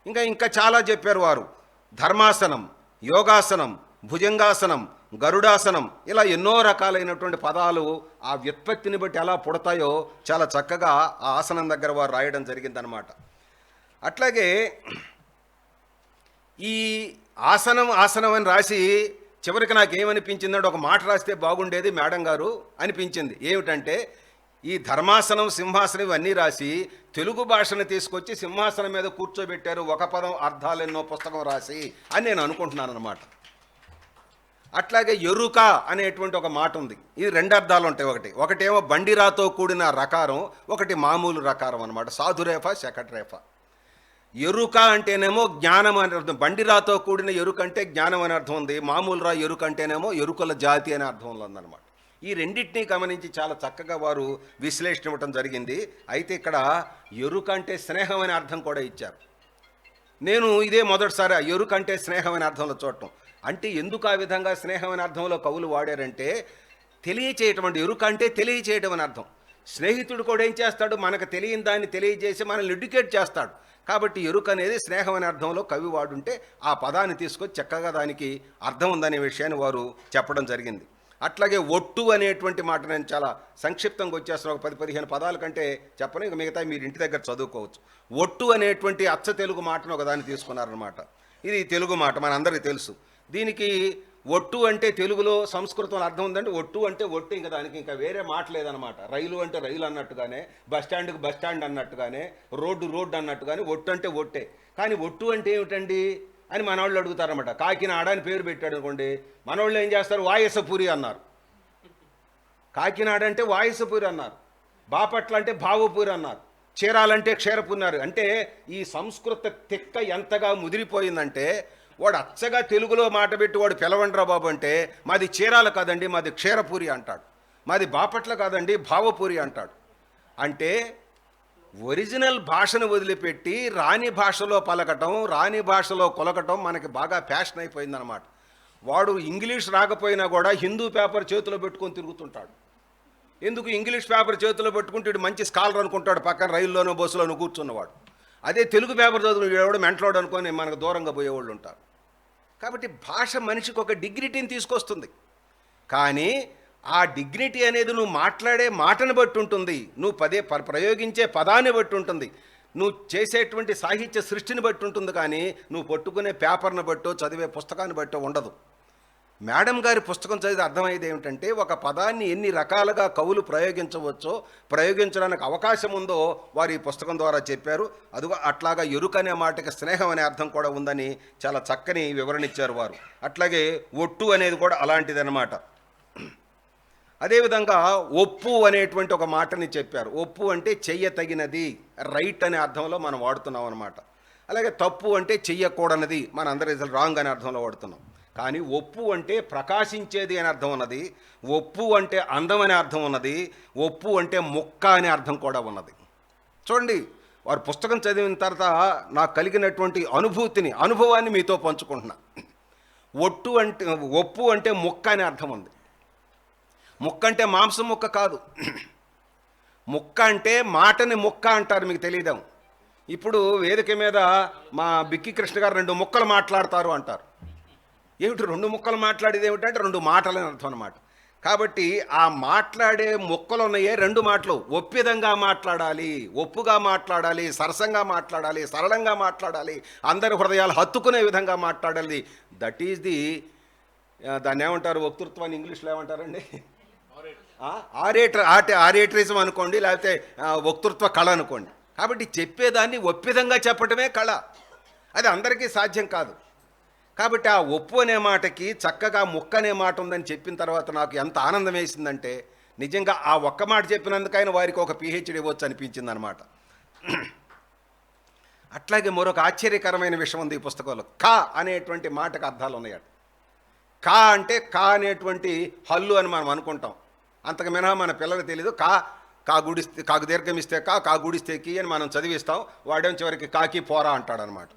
ఇంకా చాలా చెప్పారు వారు. ధర్మాసనం, యోగాసనం, భుజంగాసనం, గరుడాసనం, ఇలా ఎన్నో రకాలైనటువంటి పదాలు ఆ వ్యుత్పత్తిని బట్టి ఎలా పుడతాయో చాలా చక్కగా ఆ ఆసనం దగ్గర వారు రాయడం జరిగిందనమాట. అట్లాగే ఈ ఆసనం ఆసనం అని రాసి చివరికి నాకేమనిపించిందంటే ఒక మాట రాస్తే బాగుండేది మేడం గారు అనిపించింది. ఏమిటంటే ఈ ధర్మాసనం, సింహాసనం ఇవన్నీ రాసి తెలుగు భాషను తీసుకొచ్చి సింహాసనం మీద కూర్చోబెట్టారు, ఒక పదం అర్థాలు ఎన్నో పుస్తకం రాసి అని నేను అనుకుంటున్నాను అనమాట. అట్లాగే ఎరుక అనేటువంటి ఒక మాట ఉంది. ఇది రెండు అర్థాలు ఉంటాయి. ఒకటేమో బండిరాతో కూడిన రకారం, ఒకటి మామూలు రకారం అనమాట, సాధురేఫ శకట్రేఫ. ఎరుక అంటేనేమో జ్ఞానం అని అర్థం, బండిరాతో కూడిన ఎరుక అంటే జ్ఞానం అని అర్థం ఉంది. మామూలు రా ఎరుక అంటేనేమో ఎరుకల జాతి అనే అర్థంలో ఉందన్నమాట. ఈ రెండింటినీ గమనించి చాలా చక్కగా వారు విశ్లేషణ ఇవ్వటం జరిగింది. అయితే ఇక్కడ ఎరుక అంటే స్నేహం అనే అర్థం కూడా ఇచ్చారు. నేను ఇదే మొదటిసారి ఎరుక అంటే స్నేహం అనే అర్థంలో చూడటం. అంటే ఎందుకు ఆ విధంగా స్నేహం అనే అర్థంలో కవులు వాడారంటే తెలియచేయటం, అంటే ఎరుక అంటే తెలియచేయటం అని అర్థం. స్నేహితుడు కూడా ఏం చేస్తాడు? మనకు తెలియని దాన్ని తెలియజేసి మనల్ని ఎడ్యుకేట్ చేస్తాడు. కాబట్టి ఎరుక అనేది స్నేహం అనే అర్థంలో కవి వాడుంటే ఆ పదాన్ని తీసుకొచ్చి చక్కగా దానికి అర్థం ఉందనే విషయాన్ని వారు చెప్పడం జరిగింది. అట్లాగే ఒట్టు అనేటువంటి మాట నేను చాలా సంక్షిప్తంగా వచ్చేస్తాను, ఒక 10-15 పదాల కంటే చెప్పను, ఇక మిగతా మీరు ఇంటి దగ్గర చదువుకోవచ్చు. ఒట్టు అనేటువంటి అచ్చ తెలుగు మాటను ఒకదాన్ని తీసుకున్నారనమాట. ఇది తెలుగు మాట, మనందరికీ తెలుసు. దీనికి ఒట్టు అంటే తెలుగులో సంస్కృతంలో అర్థం ఉందంటే ఒట్టు అంటే ఒట్టు, ఇంకా దానికి ఇంకా వేరే మాట లేదనమాట. రైలు అంటే రైలు అన్నట్టుగానే, బస్ స్టాండ్కి బస్ స్టాండ్ అన్నట్టుగానే, రోడ్డు అన్నట్టుగానే ఒట్టు అంటే ఒట్టే. కానీ ఒట్టు అంటే ఏమిటండి అని మనవాళ్ళు అడుగుతారన్నమాట. కాకినాడ అని పేరు పెట్టాడు అనుకోండి, మనవాళ్ళు ఏం చేస్తారు? వాయసపూరి అన్నారు. కాకినాడ అంటే వాయసపూరి అన్నారు, బాపట్ల అంటే భావపూరి అన్నారు, చీరాలంటే క్షీరపున్నారు. అంటే ఈ సంస్కృత తిక్క ఎంతగా ముదిరిపోయిందంటే వాడు అచ్చగా తెలుగులో మాట పెట్టి వాడు పిలవండ్రా బాబు అంటే మాది చీరాల కాదండి, మాది క్షీరపూరి అంటాడు, మాది బాపట్ల కాదండి భావపూరి అంటాడు. అంటే ఒరిజినల్ భాషను వదిలిపెట్టి రాని భాషలో పలకటం, రాని భాషలో కొలకటం మనకి బాగా ఫ్యాషన్ అయిపోయిందనమాట. వాడు ఇంగ్లీష్ రాకపోయినా కూడా హిందూ పేపర్ చేతిలో పెట్టుకొని తిరుగుతుంటాడు. ఎందుకు ఇంగ్లీష్ పేపర్ చేతిలో పెట్టుకుంటే వీడు మంచి స్కాలర్ అనుకుంటాడు, పక్కన రైల్లోనో బస్సులోనో కూర్చున్నవాడు. అదే తెలుగు పేపర్ చదువు ఎవడో మెంటలోడు అనుకొని మనకు దూరంగా పోయేవాళ్ళు ఉంటారు. కాబట్టి భాష మనిషికి ఒక డిగ్నిటీని తీసుకొస్తుంది. కానీ ఆ డిగ్నిటీ అనేది నువ్వు మాట్లాడే మాటను బట్టి ఉంటుంది, నువ్వు ప్రయోగించే పదాన్ని బట్టి ఉంటుంది, నువ్వు చేసేటువంటి సాహిత్య సృష్టిని బట్టి ఉంటుంది. కానీ నువ్వు పట్టుకునే పేపర్ని బట్టో చదివే పుస్తకాన్ని బట్టో ఉండదు. మేడం గారి పుస్తకం చదివితే అర్థమయ్యేది ఏమిటంటే, ఒక పదాన్ని ఎన్ని రకాలుగా కవులు ప్రయోగించవచ్చో, ప్రయోగించడానికి అవకాశం ఉందో వారు ఈ పుస్తకం ద్వారా చెప్పారు. అదిగో అట్లాగా ఎరుక అనే మాటకి స్నేహం అనే అర్థం కూడా ఉందని చాలా చక్కని వివరణ ఇచ్చారు వారు. అట్లాగే ఒట్టు అనేది కూడా అలాంటిదన్నమాట. అదేవిధంగా ఒప్పు అనేటువంటి ఒక మాటని చెప్పారు. ఒప్పు అంటే చెయ్యతగినది, రైట్ అనే అర్థంలో మనం వాడుతున్నాం అన్నమాట. అలాగే తప్పు అంటే చెయ్యకూడనిది, మన అందరి రాంగ్ అనే అర్థంలో వాడుతున్నాం. కానీ ఒప్పు అంటే ప్రకాశించేది అనే అర్థం ఉన్నది, ఒప్పు అంటే అందం అనే అర్థం ఉన్నది, ఒప్పు అంటే ముక్క అనే అర్థం కూడా ఉన్నది. చూడండి, వారి పుస్తకం చదివిన తర్వాత నాకు కలిగినటువంటి అనుభవాన్ని మీతో పంచుకుంటున్నా. ఒప్పు అంటే ముక్క అనే అర్థం ఉంది. ముక్క అంటే మాంసం ముక్క కాదు. ముక్క అంటే మాటని ముక్క అంటారు, మీకు తెలియదాం. ఇప్పుడు వేదిక మీద మా బిక్కి కృష్ణ గారు 2 ముక్కలు మాట్లాడతారు అంటారు. ఏమిటి 2 ముక్కలు మాట్లాడేది ఏమిటంటే 2 మాటలని అర్థం అన్నమాట. కాబట్టి ఆ మాట్లాడే ముక్కలు ఉన్నాయే 2 మాటలు. ఒప్పిదంగా మాట్లాడాలి, ఒప్పుగా మాట్లాడాలి, సరసంగా మాట్లాడాలి, సరళంగా మాట్లాడాలి, అందరి హృదయాలు హత్తుకునే విధంగా మాట్లాడాలి. దట్ ఈజ్ దాన్ని ఏమంటారు, వక్తృత్వాన్ని ఇంగ్లీష్లో ఏమంటారండి? ఆరేటరిజం అనుకోండి, లేకపోతే వక్తృత్వ కళ అనుకోండి. కాబట్టి చెప్పేదాన్ని ఒప్పిదంగా చెప్పటమే కళ. అది అందరికీ సాధ్యం కాదు. కాబట్టి ఆ ఒప్పు అనే మాటకి చక్కగా ముక్క అనే మాట ఉందని చెప్పిన తర్వాత నాకు ఎంత ఆనందం వేసిందంటే, నిజంగా ఆ ఒక్క మాట చెప్పినందుకైనా వారికి ఒక PhD ఇవ్వచ్చు అనిపించింది అనమాట. అట్లాగే మరొక ఆశ్చర్యకరమైన విషయం ఉంది ఈ పుస్తకంలో. కా అనేటువంటి మాటకు అర్థాలు ఉన్నాయట. కా అంటే కా అనేటువంటి హల్లు అని మనం అనుకుంటాం. అంతకు మినహా మన పిల్లలకు తెలీదు. కాకు దీర్ఘం ఇస్తే కా గుడిస్తే కీ అని మనం చదివిస్తాం. వాడేం చివరికి కాకి పోరా అంటాడనమాట.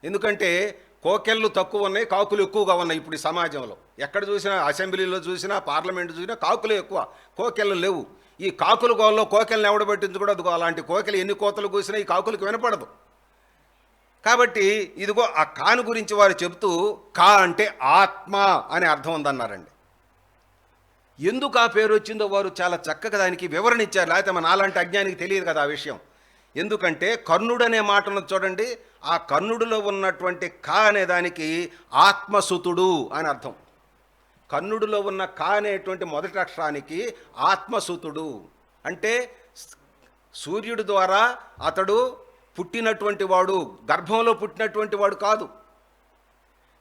ఎందుకంటే కోకెళ్ళు తక్కువ ఉన్నాయి, కాకులు ఎక్కువగా ఉన్నాయి ఇప్పుడు ఈ సమాజంలో. ఎక్కడ చూసినా, అసెంబ్లీలో చూసినా, పార్లమెంట్ చూసినా కాకులు ఎక్కువ, కోకెళ్ళు లేవు. ఈ కాకుల గోల్లో కోకెళ్ళని ఎవడబెట్టించకూడదు. అలాంటి కోకెలు ఎన్ని కోతలు కూసినా ఈ కాకులకు వినపడదు. కాబట్టి ఇదిగో ఆ కాను గురించి వారు చెబుతూ, కా అంటే ఆత్మ అనే అర్థం ఉందన్నారండి. ఎందుకు ఆ పేరు వచ్చిందో వారు చాలా చక్కగా దానికి వివరణ ఇచ్చారు. లేకపోతే మన అలాంటి అజ్ఞానికి తెలియదు కదా ఆ విషయం. ఎందుకంటే కర్ణుడు అనే మాట ఉన్నది చూడండి, ఆ కర్ణుడిలో ఉన్నటువంటి కా అనే దానికి ఆత్మసుతుడు అని అర్థం. కర్ణుడిలో ఉన్న కా అనేటువంటి మొదటి అక్షరానికి ఆత్మసుతుడు అంటే సూర్యుడి ద్వారా అతడు పుట్టినటువంటి వాడు, గర్భంలో పుట్టినటువంటి వాడు కాదు.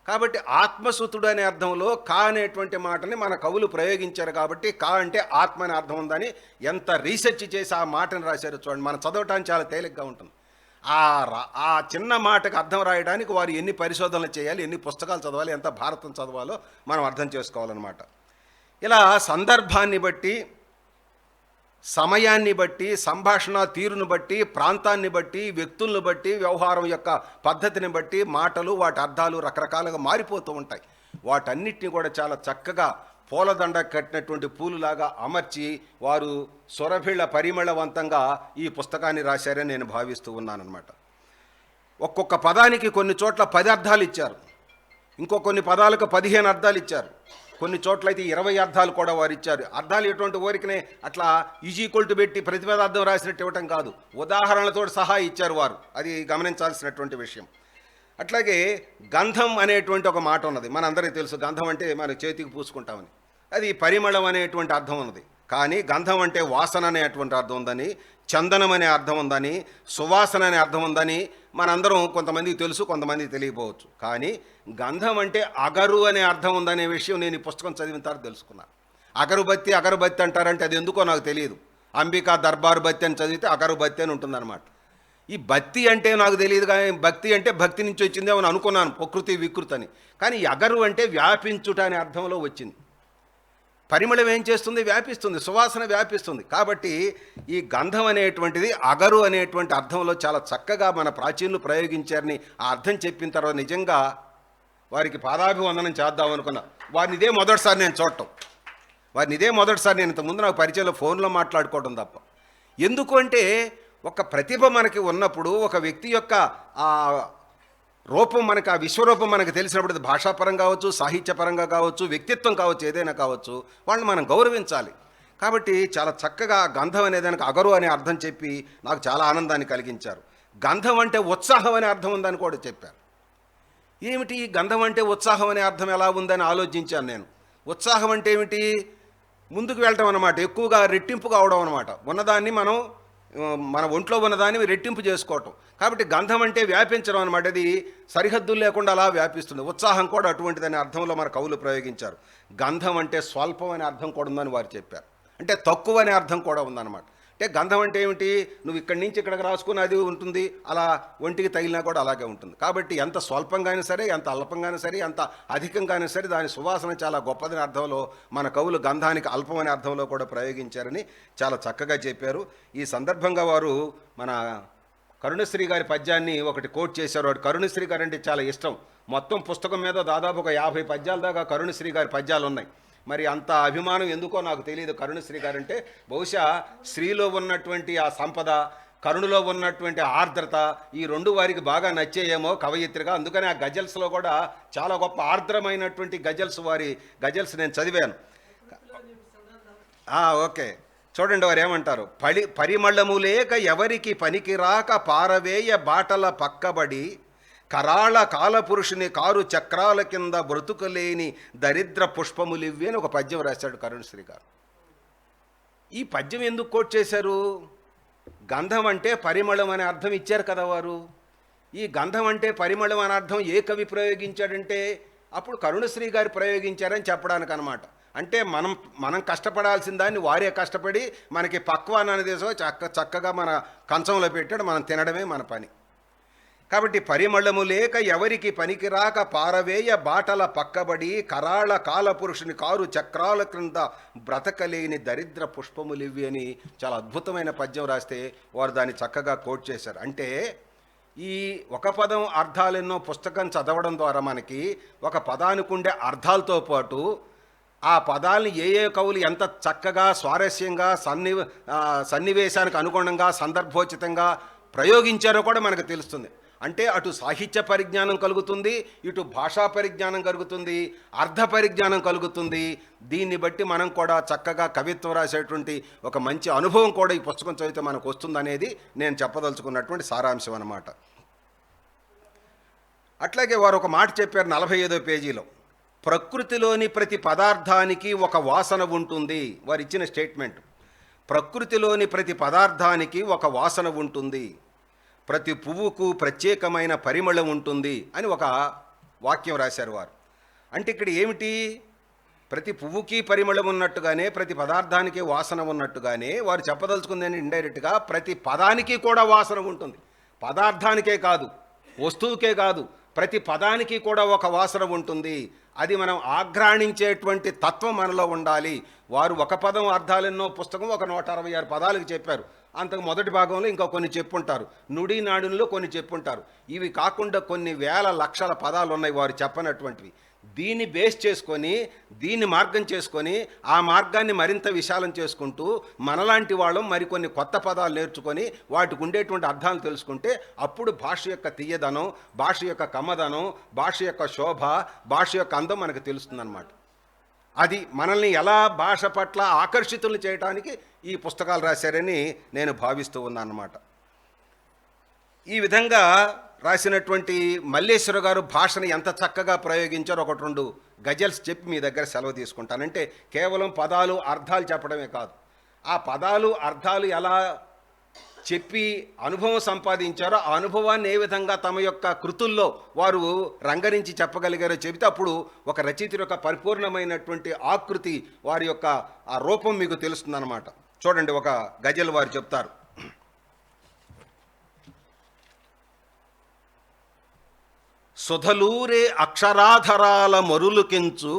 కాబట్టి ఆత్మసుతుడు అనే అర్థంలో కా అనేటువంటి మాటని మన కవులు ప్రయోగించారు. కాబట్టి కా అంటే ఆత్మ అనే అర్థం ఉందని ఎంత రీసెర్చ్ చేసి ఆ మాటను రాశారు చూడండి. మనం చదవటానికి చాలా తేలిగ్గా ఉంటుంది. ఆ చిన్న మాటకు అర్థం రాయడానికి వారు ఎన్ని పరిశోధనలు చేయాలి, ఎన్ని పుస్తకాలు చదవాలి, ఎంత భారతం చదవాలో మనం అర్థం చేసుకోవాలన్నమాట. ఇలా సందర్భాన్ని బట్టి, సమయాన్ని బట్టి, సంభాషణ తీరును బట్టి, ప్రాంతాన్ని బట్టి, వ్యక్తులను బట్టి, వ్యవహారం యొక్క పద్ధతిని బట్టి మాటలు, వాటి అర్థాలు రకరకాలుగా మారిపోతూ ఉంటాయి. వాటన్నిటిని కూడా చాలా చక్కగా పూలదండ కట్టినటువంటి పూలులాగా అమర్చి వారు సురభిళ పరిమళవంతంగా ఈ పుస్తకాన్ని రాశారని నేను భావిస్తూ ఉన్నానన్నమాట. ఒక్కొక్క పదానికి కొన్ని చోట్ల 10 అర్థాలు ఇచ్చారు, కొన్ని పదాలకు 15 అర్థాలు ఇచ్చారు, కొన్ని చోట్ల అయితే 20 అర్థాలు కూడా వారు ఇచ్చారు. అర్థాలు ఎటువంటి ఊరికనే అట్లా ఈజీక్వల్ టు పెట్టి ప్రతిపదార్థం రాసినట్టు ఇవ్వటం కాదు, ఉదాహరణలతో సహా ఇచ్చారు వారు. అది గమనించాల్సినటువంటి విషయం. అట్లాగే గంధం అనేటువంటి ఒక మాట ఉన్నది, మనందరికీ తెలుసు. గంధం అంటే మన చేతికి పూసుకుంటామని, అది పరిమళం అనేటువంటి అర్థం ఉన్నది. కానీ గంధం అంటే వాసన అనేటువంటి అర్థం ఉందని, చందనం అనే అర్థం ఉందని, సువాసన అనే అర్థం ఉందని మనందరం కొంతమందికి తెలుసు, కొంతమందికి తెలియకపోవచ్చు. కానీ గంధం అంటే అగరు అనే అర్థం ఉందనే విషయం నేను ఈ పుస్తకం చదివిన తర్వాత తెలుసుకున్నాను. అగరుబత్తి అంటారంటే అది ఎందుకో నాకు తెలియదు. అంబికా దర్బారు బత్తి అని చదివితే అగరుబత్తి అని ఉంటుందన్నమాట. ఈ బత్తి అంటే నాకు తెలియదు, కానీ భక్తి అంటే భక్తి నుంచి వచ్చిందే అని అనుకున్నాను, ప్రకృతి వికృతి అని. కానీ ఈ అగరు అంటే వ్యాపించుట అనే అర్థంలో వచ్చింది. పరిమళం ఏం చేస్తుంది? వ్యాపిస్తుంది, సువాసన వ్యాపిస్తుంది. కాబట్టి ఈ గంధం అనేటువంటిది అగరు అనేటువంటి అర్థంలో చాలా చక్కగా మన ప్రాచీనులు ప్రయోగించారని ఆ అర్థం చెప్పిన తర్వాత నిజంగా వారికి పాదాభివందనం చేద్దాం అనుకున్నా. వారిని ఇదే మొదటిసారి నేను చూడటం. వారిని ఇదే మొదటిసారి నేను ఇంతకుముందు నాకు పరిచయంలో ఫోన్లో మాట్లాడుకోవడం తప్ప. ఎందుకు అంటే ఒక ప్రతిభ మనకి ఉన్నప్పుడు, ఒక వ్యక్తి యొక్క ఆ రూపం మనకు, ఆ విశ్వరూపం మనకు తెలిసినప్పుడు, అది భాషాపరంగా కావచ్చు, సాహిత్యపరంగా కావచ్చు, వ్యక్తిత్వం కావచ్చు, ఏదైనా కావచ్చు, వాళ్ళని మనం గౌరవించాలి. కాబట్టి చాలా చక్కగా గంధం అనే దానికి అగరు అనే అర్థం చెప్పి నాకు చాలా ఆనందాన్ని కలిగించారు. గంధం అంటే ఉత్సాహం అనే అర్థం ఉందని కూడా చెప్పారు. ఏమిటి గంధం అంటే ఉత్సాహం అనే అర్థం ఎలా ఉందని ఆలోచించాను నేను. ఉత్సాహం అంటే ఏమిటి? ముందుకు వెళ్ళటం అన్నమాట, ఎక్కువగా రెట్టింపు కావడం అన్నమాట. ఉన్నదాన్ని మనం మన ఒంట్లో ఉన్నదాన్ని రెట్టింపు చేసుకోవటం. కాబట్టి గంధం అంటే వ్యాపించడం అనమాట. అది సరిహద్దులు లేకుండా అలా వ్యాపిస్తుంది. ఉత్సాహం కూడా అటువంటిదనే అర్థంలో మన కవులు ప్రయోగించారు. గంధం అంటే స్వల్పం అనే అర్థం కూడా ఉందని వారు చెప్పారు. అంటే తక్కువ అనే అర్థం కూడా ఉందన్నమాట. అంటే గంధం అంటే ఏమిటి? నువ్వు ఇక్కడి నుంచి ఇక్కడికి రాసుకుని అది ఉంటుంది, అలా ఒంటికి తగిలినా కూడా అలాగే ఉంటుంది. కాబట్టి ఎంత స్వల్పంగానే సరే, ఎంత అల్పంగానే సరే, ఎంత అధికంగానే సరే, దాని సువాసన చాలా గొప్పదనే అర్థంలో మన కవులు గంధానికి అల్పం అనే అర్థంలో కూడా ప్రయోగించారని చాలా చక్కగా చెప్పారు. ఈ సందర్భంగా వారు మన కరుణశ్రీ గారి పద్యాన్ని ఒకటి కోట్ చేశారు. వాడు కరుణశ్రీ గారు అంటే చాలా ఇష్టం. మొత్తం పుస్తకం మీద దాదాపు ఒక 50 పద్యాల దాకా కరుణశ్రీ గారి పద్యాలు ఉన్నాయి. మరి అంత అభిమానం ఎందుకో నాకు తెలియదు కరుణశ్రీ గారు అంటే. బహుశా శ్రీలో ఉన్నటువంటి ఆ సంపద, కరుణలో ఉన్నటువంటి ఆర్ద్రత, ఈ రెండు వారికి బాగా నచ్చేయేమో కవయిత్రిగా. అందుకని ఆ గజల్స్లో కూడా చాలా గొప్ప ఆర్ద్రమైనటువంటి గజల్స్, వారి గజల్స్ నేను చదివాను. ఓకే, చూడండి వారు ఏమంటారు. పరిమళము లేక ఎవరికి పనికి రాక పారవేయ బాటల పక్కబడి కరాళ కాలపురుషుని కారు చక్రాల కింద బ్రతుకులేని దరిద్ర పుష్పములివ్వి అని ఒక పద్యం రాశాడు కరుణశ్రీ గారు. ఈ పద్యం ఎందుకు కోట్ చేశారు? గంధం అంటే పరిమళం అనే అర్థం ఇచ్చారు కదా వారు. ఈ గంధం అంటే పరిమళం అనే అర్థం ఏ కవి ప్రయోగించాడంటే అప్పుడు కరుణశ్రీ గారు ప్రయోగించారని చెప్పడానికి అనమాట. అంటే మనం కష్టపడాల్సిన దాన్ని వారే కష్టపడి మనకి పక్వాన్ అనేది చక్కగా మన కంచంలో పెట్టాడు, మనం తినడమే మన పని. కాబట్టి పరిమళము లేక ఎవరికి పనికి రాక పారవేయ బాటల పక్కబడి కరాళ కాలపురుషుని కారు చక్రాల క్రింద బ్రతకలేని దరిద్ర పుష్పములివ్వి అని చాలా అద్భుతమైన పద్యం రాస్తే వారు దాన్ని చక్కగా కోట్ చేశారు. అంటే ఈ ఒక పదం అర్థాలెన్నో పుస్తకం చదవడం ద్వారా మనకి ఒక పదానికి ఉండే అర్థాలతో పాటు ఆ పదాలని ఏ కవులు ఎంత చక్కగా స్వారస్యంగా సన్నివేశానికి అనుగుణంగా సందర్భోచితంగా ప్రయోగించారో కూడా మనకు తెలుస్తుంది. అంటే అటు సాహిత్య పరిజ్ఞానం కలుగుతుంది, ఇటు భాషా పరిజ్ఞానం కలుగుతుంది, అర్థ పరిజ్ఞానం కలుగుతుంది. దీన్ని బట్టి మనం కూడా చక్కగా కవిత్వం రాసేటువంటి ఒక మంచి అనుభవం కూడా ఈ పుస్తకం చదివితే మనకు వస్తుందనేది నేను చెప్పదలుచుకున్నటువంటి సారాంశం అన్నమాట. అట్లాగే వారు ఒక మాట చెప్పారు 45వ పేజీలో. ప్రకృతిలోని ప్రతి పదార్థానికి ఒక వాసన ఉంటుంది. వారు ఇచ్చిన స్టేట్మెంట్. ప్రకృతిలోని ప్రతి పదార్థానికి ఒక వాసన ఉంటుంది, ప్రతి పువ్వుకు ప్రత్యేకమైన పరిమళం ఉంటుంది అని ఒక వాక్యం రాశారు వారు. అంటే ఇక్కడ ఏమిటి? ప్రతి పువ్వుకి పరిమళం ఉన్నట్టుగానే, ప్రతి పదార్థానికి వాసన ఉన్నట్టుగానే వారు చెప్పదలుచుకుందని ఇండైరెక్ట్గా ప్రతి పదానికి కూడా వాసన ఉంటుంది. పదార్థానికే కాదు, వస్తువుకే కాదు, ప్రతి పదానికి కూడా ఒక వాసన ఉంటుంది. అది మనం ఆఘ్రాణించేటువంటి తత్వం మనలో ఉండాలి. వారు ఒక పదం అర్థాలెన్నో పుస్తకం ఒక 166 పదాలకు చెప్పారు. అంతకు మొదటి భాగంలో ఇంకా కొన్ని చెప్పుంటారు, నుడి నాడుల్లో కొన్ని చెప్పుంటారు. ఇవి కాకుండా కొన్ని వేల లక్షల పదాలు ఉన్నాయి వారు చెప్పనటువంటివి. దీన్ని బేస్ చేసుకొని, దీన్ని మార్గం చేసుకొని, ఆ మార్గాన్ని మరింత విశాలం చేసుకుంటూ మనలాంటి వాళ్ళం మరికొన్ని కొత్త పదాలు నేర్చుకొని వాటికి ఉండేటువంటి అర్థాలు తెలుసుకుంటే అప్పుడు భాష యొక్క తీయదనం, భాష యొక్క కమ్మదనం, భాష యొక్క శోభ, భాష యొక్క అందం మనకు తెలుస్తుందన్నమాట. అది మనల్ని ఎలా భాష పట్ల ఆకర్షితులు చేయడానికి ఈ పుస్తకాలు రాశారని నేను భావిస్తూ ఉన్నాను అన్నమాట. ఈ విధంగా రాసినటువంటి మల్లేశ్వర గారు భాషను ఎంత చక్కగా ప్రయోగించారో 1-2 గజల్స్ చెప్పి మీ దగ్గర సెలవు తీసుకుంటానంటే కేవలం పదాలు అర్థాలు చెప్పడమే కాదు, ఆ పదాలు అర్థాలు ఎలా చెప్పి అనుభవం సంపాదించారో ఆ అనుభవాన్ని ఏ విధంగా తమ యొక్క కృతుల్లో వారు రంగరించి చెప్పగలిగారో చెబితే అప్పుడు ఒక రచయిత యొక్క పరిపూర్ణమైనటువంటి ఆకృతి, వారి యొక్క ఆ రూపం మీకు తెలుస్తుందన్నమాట. చూడండి, ఒక గజల్ వారు చెప్తారు. సుధలూరే అక్షరాధరాల మరులుకెంచు,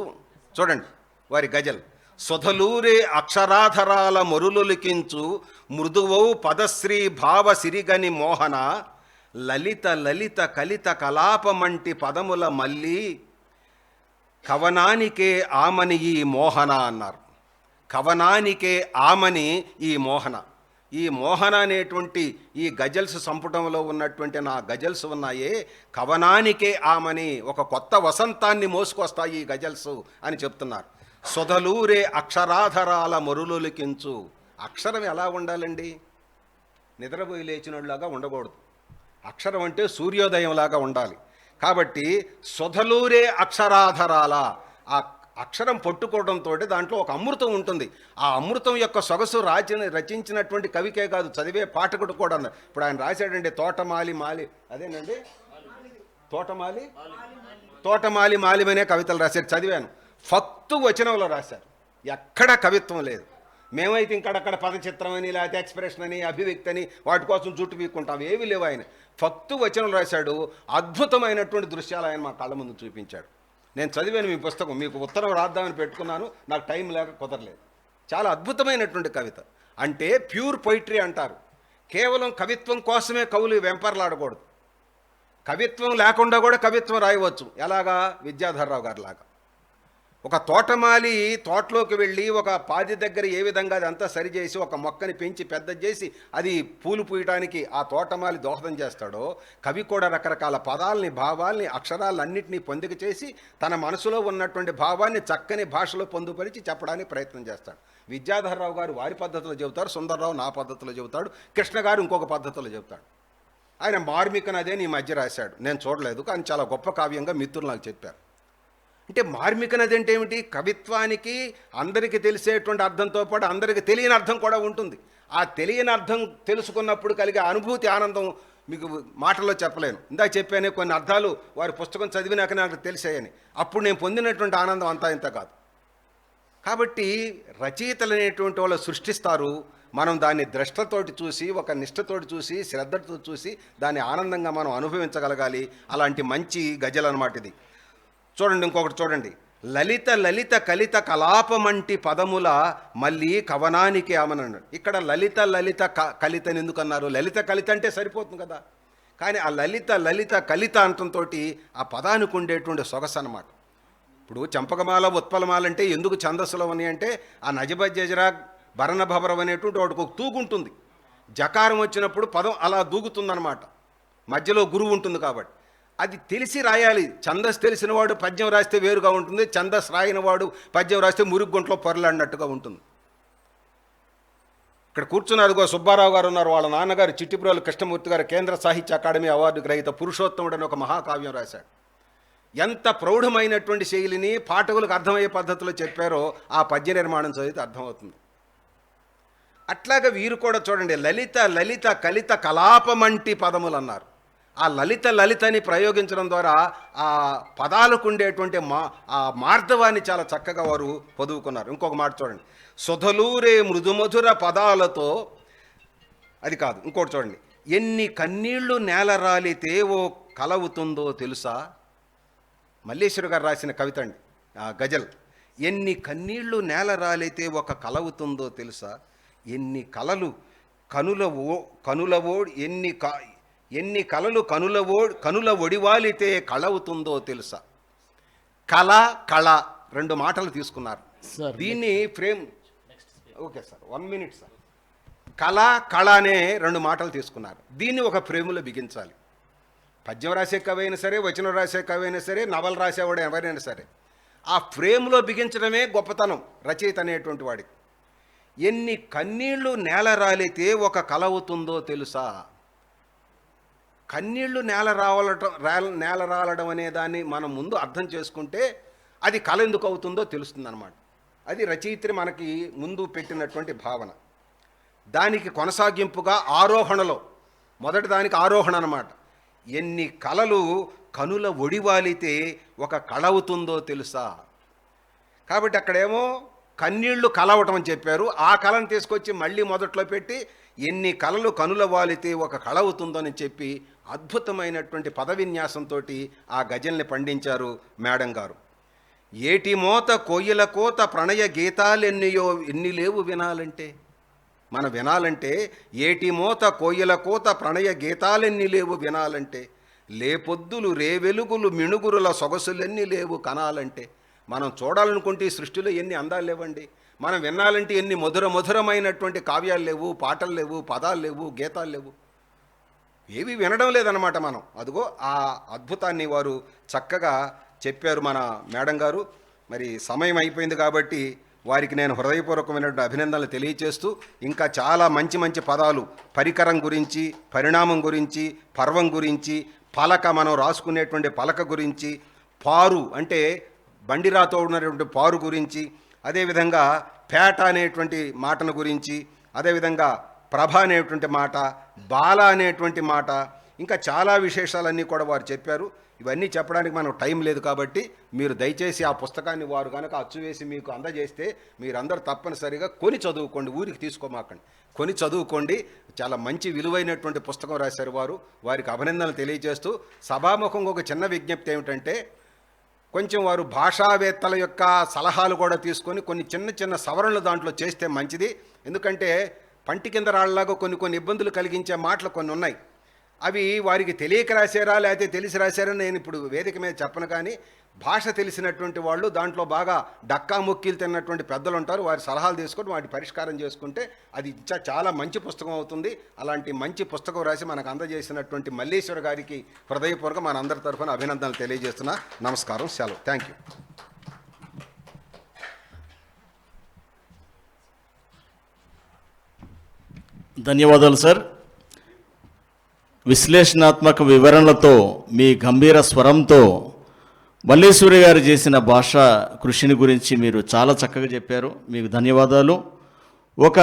చూడండి వారి గజల్. సుధలూరే అక్షరాధరాల మరులులికించు మృదువౌ పదశ్రీ భావ సిరిగని మోహన లలిత లలిత కలిత కలాపమంటి పదముల మల్లి కవనానికే ఆమని ఈ మోహన అన్నారు. కవనానికే ఆమని ఈ మోహన. ఈ మోహన అనేటువంటి ఈ గజల్స్ సంపుటంలో ఉన్నటువంటి నా గజల్స్ ఉన్నాయే, కవనానికే ఆమని, ఒక కొత్త వసంతాన్ని మోసుకొస్తాయి ఈ గజల్స్ అని చెప్తున్నారు. సొదలూరే అక్షరాధరాల మరులులికించు. అక్షరం ఎలా ఉండాలండి? నిద్రపోయి లేచినలాగా ఉండకూడదు. అక్షరం అంటే సూర్యోదయంలాగా ఉండాలి. కాబట్టి సొదలూరే అక్షరాధరాల, ఆ అక్షరం పట్టుకోవడంతో దాంట్లో ఒక అమృతం ఉంటుంది. ఆ అమృతం యొక్క సొగసు రచించినటువంటి కవికే కాదు, చదివే పాఠకుడు కూడా. ఇప్పుడు ఆయన రాశాడండి తోటమాలి మాలి, అదేనండి తోటమాలి మాలిమనే కవితలు రాశారు, చదివాను. ఫక్తు వచనంలో రాశారు, ఎక్కడ కవిత్వం లేదు. మేమైతే ఇంకడక్కడ పదచిత్రం అని, లేకపోతే ఎక్స్ప్రెషన్ అని, అభివ్యక్తి అని వాటి కోసం జుట్టు పీక్కుంటాం. ఏమీ లేవు. ఆయన ఫక్తు వచనం రాశాడు. అద్భుతమైనటువంటి దృశ్యాలు ఆయన మా కళ్ళ ముందు చూపించాడు. నేను చదివాను మీ పుస్తకం, మీకు ఉత్తరం రాద్దామని పెట్టుకున్నాను, నాకు టైం లేక కుదరలేదు. చాలా అద్భుతమైనటువంటి కవిత. అంటే ప్యూర్ పొయిట్రీ అంటారు. కేవలం కవిత్వం కోసమే కవులు వెంపర్లాడకూడదు. కవిత్వం లేకుండా కూడా కవిత్వం రాయవచ్చు. ఎలాగా? విద్యాధర్రావు గారి లాగా. ఒక తోటమాలి తోటలోకి వెళ్ళి ఒక పాది దగ్గర ఏ విధంగా అదంతా సరిచేసి ఒక మొక్కని పెంచి పెద్ద చేసి అది పూలు పూయటానికి ఆ తోటమాలి దోహదం చేస్తాడో, కవి కూడా రకరకాల పదాలని, భావాల్ని, అక్షరాలన్నింటినీ పొందిక చేసి తన మనసులో ఉన్నటువంటి భావాన్ని చక్కని భాషలో పొందుపరిచి చెప్పడానికి ప్రయత్నం చేస్తాడు. విద్యాధర్రావు గారు వారి పద్ధతిలో చెబుతారు, సుందర్రావు నా పద్ధతిలో చెబుతాడు, కృష్ణ గారు ఇంకొక పద్ధతిలో చెబుతాడు. ఆయన మార్మికనదే ఈ మధ్య రాశాడు, నేను చూడలేదు, కానీ చాలా గొప్ప కావ్యంగా మిత్రులు నాకు చెప్పారు. అంటే మార్మికనది అంటే ఏమిటి? కవిత్వానికి అందరికీ తెలిసేటువంటి అర్థంతో పాటు అందరికీ తెలియని అర్థం కూడా ఉంటుంది. ఆ తెలియని అర్థం తెలుసుకున్నప్పుడు కలిగే అనుభూతి, ఆనందం మీకు మాటల్లో చెప్పలేను. ఇందాక చెప్పానే కొన్ని అర్థాలు వారి పుస్తకం చదివినాక నాకు తెలిసాయని. అప్పుడు నేను పొందినటువంటి ఆనందం అంతా ఇంత కాదు. కాబట్టి రచయితలు అనేటువంటి వాళ్ళు సృష్టిస్తారు. మనం దాన్ని ద్రష్టతోటి చూసి, ఒక నిష్ఠతోటి చూసి, శ్రద్ధతో చూసి దాన్ని ఆనందంగా మనం అనుభవించగలగాలి. అలాంటి మంచి గజల్ అన్నమాట ఇది. చూడండి, ఇంకొకటి చూడండి. లలిత లలిత కలిత కలాపమంటి పదముల మళ్ళీ కవనానికి ఆమనన్నాడు. ఇక్కడ లలిత లలిత కలితని ఎందుకన్నారు? లలిత కలిత అంటే సరిపోతుంది కదా. కానీ ఆ లలిత లలిత కలిత అంతంతో ఆ పదానికి ఉండేటువంటి సొగసు అన్నమాట. ఇప్పుడు చంపకమాల, ఉత్పలమాల అంటే ఎందుకు ఛందస్సులో ఉన్నాయి అంటే, ఆ నజబజ్జరా భరణ భబరం అనేటువంటి వాడికి ఒక తూగుంటుంది. జకారం వచ్చినప్పుడు పదం అలా దూగుతుందన్నమాట. మధ్యలో గురువు ఉంటుంది కాబట్టి అది తెలిసి రాయాలి. ఛందస్ తెలిసిన వాడు పద్యం రాస్తే వేరుగా ఉంటుంది, ఛందస్ రాయని వాడు పద్యం రాస్తే మురుగుంట్లో పొరలాడినట్టుగా ఉంటుంది. ఇక్కడ కూర్చున్నారుగో సుబ్బారావు గారు ఉన్నారు, వాళ్ళ నాన్నగారు చిట్టిప్రోలు కృష్ణమూర్తి గారు కేంద్ర సాహిత్య అకాడమీ అవార్డు గ్రహీత పురుషోత్తముడు అని ఒక మహాకావ్యం రాశాడు. ఎంత ప్రౌఢమైనటువంటి శైలిని పాఠకులకు అర్థమయ్యే పద్ధతిలో చెప్పారో ఆ పద్య నిర్మాణం చదివితే అర్థమవుతుంది. అట్లాగా వీరు కూడా చూడండి, లలిత లలిత కలిత కలాపమంటి పదములు అన్నారు. ఆ లలిత లలితని ప్రయోగించడం ద్వారా ఆ పదాలకు ఉండేటువంటి ఆ మార్ధవాన్ని చాలా చక్కగా వారు పొదువుకున్నారు. ఇంకొక మాట చూడండి, సొదలూరే మృదుమధుర పదాలతో, అది కాదు ఇంకోటి చూడండి, ఎన్ని కన్నీళ్లు నేల రాలితే ఓ కలవుతుందో తెలుసా. మల్లేశ్వర గారు రాసిన కవిత అండి, గజల్. ఎన్ని కన్నీళ్లు నేల రాలితే ఒక కలవుతుందో తెలుసా, ఎన్ని కలలు కనులవో ఎన్ని కలలు కనుల ఒడివాలితే కళవుతుందో తెలుసా. కళ కళ రెండు మాటలు తీసుకున్నారు. దీన్ని frame, okay sir, 1 minute sir. కళ కళ అనే రెండు మాటలు తీసుకున్నారు. దీన్ని ఒక ఫ్రేములో బిగించాలి. పద్యం రాసే కవి అయినా సరే, వచనం రాసే కవి అయినా సరే, నవల రాసేవాడు ఎవరైనా సరే, ఆ ఫ్రేమ్లో బిగించడమే గొప్పతనం రచయిత అనేటువంటి వాడికి. ఎన్ని కన్నీళ్లు నేల రాలితే ఒక కలవుతుందో తెలుసా. కన్నీళ్లు నేల రాలడం అనే దాన్ని మనం ముందు అర్థం చేసుకుంటే అది కళ ఎందుకు అవుతుందో తెలుస్తుంది అన్నమాట. అది రచయిత్రి మనకి ముందు పెట్టినటువంటి భావన. దానికి కొనసాగింపుగా ఆరోహణలో మొదటి దానికి ఆరోహణ అన్నమాట. ఎన్ని కళలు కనుల ఒడివాలితే ఒక కళ అవుతుందో తెలుసా. కాబట్టి అక్కడేమో కన్నీళ్లు కలవటం అని చెప్పారు, ఆ కళను తీసుకొచ్చి మళ్ళీ మొదట్లో పెట్టి ఎన్ని కళలు కనుల వాలితే ఒక కళ అవుతుందని చెప్పి అద్భుతమైనటువంటి పదవిన్యాసంతో ఆ గజల్ని పండించారు మేడం గారు. ఏటి మోత కోయిల కోత ప్రణయ గీతాలెన్నియో ఎన్ని లేవు వినాలంటే. మన వినాలంటే ఏటి మోత కోయిల కోత ప్రణయ గీతాలెన్ని లేవు వినాలంటే, లేపొద్దులు రే వెలుగులు మిణుగురుల సొగసులెన్ని లేవు కనాలంటే. మనం చూడాలనుకుంటే ఈ సృష్టిలో ఎన్ని అందాలు లేవండి. మనం వినాలంటే ఎన్ని మధురమైనటువంటి కావ్యాలు లేవు, పాటలు లేవు, పదాలు లేవు, గీతాలు లేవు, ఏవి వినడం లేదన్నమాట. మనం అదిగో ఆ అద్భుతాన్ని వారు చక్కగా చెప్పారు మన మేడం గారు. మరి సమయం అయిపోయింది కాబట్టి వారికి నేను హృదయపూర్వకమైనటువంటి అభినందనలు తెలియచేస్తూ, ఇంకా చాలా మంచి మంచి పదాలు పరికరం గురించి, పరిణామం గురించి, పర్వం గురించి, పలక మనం రాసుకునేటువంటి పలక గురించి, పారు అంటే బండిరాతో ఉన్నటువంటి పారు గురించి, అదేవిధంగా పేట అనేటువంటి మాటను గురించి, అదేవిధంగా ప్రభ అనేటువంటి మాట, బాల అనేటువంటి మాట, ఇంకా చాలా విశేషాలన్నీ కూడా వారు చెప్పారు. ఇవన్నీ చెప్పడానికి మనకు టైం లేదు కాబట్టి మీరు దయచేసి ఆ పుస్తకాన్ని వారు కనుక అచ్చువేసి మీకు అందజేస్తే మీరందరూ తప్పనిసరిగా కొని చదువుకోండి, ఊరికి తీసుకోమాకండి, కొని చదువుకోండి. చాలా మంచి విలువైనటువంటి పుస్తకం రాశారు వారు. వారికి అభినందనలు తెలియజేస్తూ సభాముఖంగా ఒక చిన్న విజ్ఞప్తి ఏమిటంటే, కొంచెం వారు భాషావేత్తల యొక్క సలహాలు కూడా తీసుకొని కొన్ని చిన్న చిన్న సవరణలు దాంట్లో చేస్తే మంచిది. ఎందుకంటే పంటి కింద రాళ్ళలాగా కొన్ని ఇబ్బందులు కలిగించే మాటలు కొన్ని ఉన్నాయి. అవి వారికి తెలియక రాశారా లేకపోతే తెలిసి రాశారా నేను ఇప్పుడు వేదిక మీద చెప్పను. కానీ భాష తెలిసినటువంటి వాళ్ళు, దాంట్లో బాగా డక్కా మొక్కీలు తిన్నటువంటి పెద్దలు ఉంటారు, వారి సలహాలు తీసుకొని వాటి పరిష్కారం చేసుకుంటే అది చాలా మంచి పుస్తకం అవుతుంది. అలాంటి మంచి పుస్తకం రాసి మనకు అందజేసినటువంటి మల్లేశ్వర గారికి హృదయపూర్వక మన అందరి తరఫున అభినందనలు తెలియజేస్తున్నా. నమస్కారం, సెలవు. Thank you. ధన్యవాదాలు సార్. విశ్లేషణాత్మక వివరణలతో, మీ గంభీర స్వరంతో మల్లేశ్వరి గారు చేసిన భాషా కృషిని గురించి మీరు చాలా చక్కగా చెప్పారు. మీకు ధన్యవాదాలు. ఒక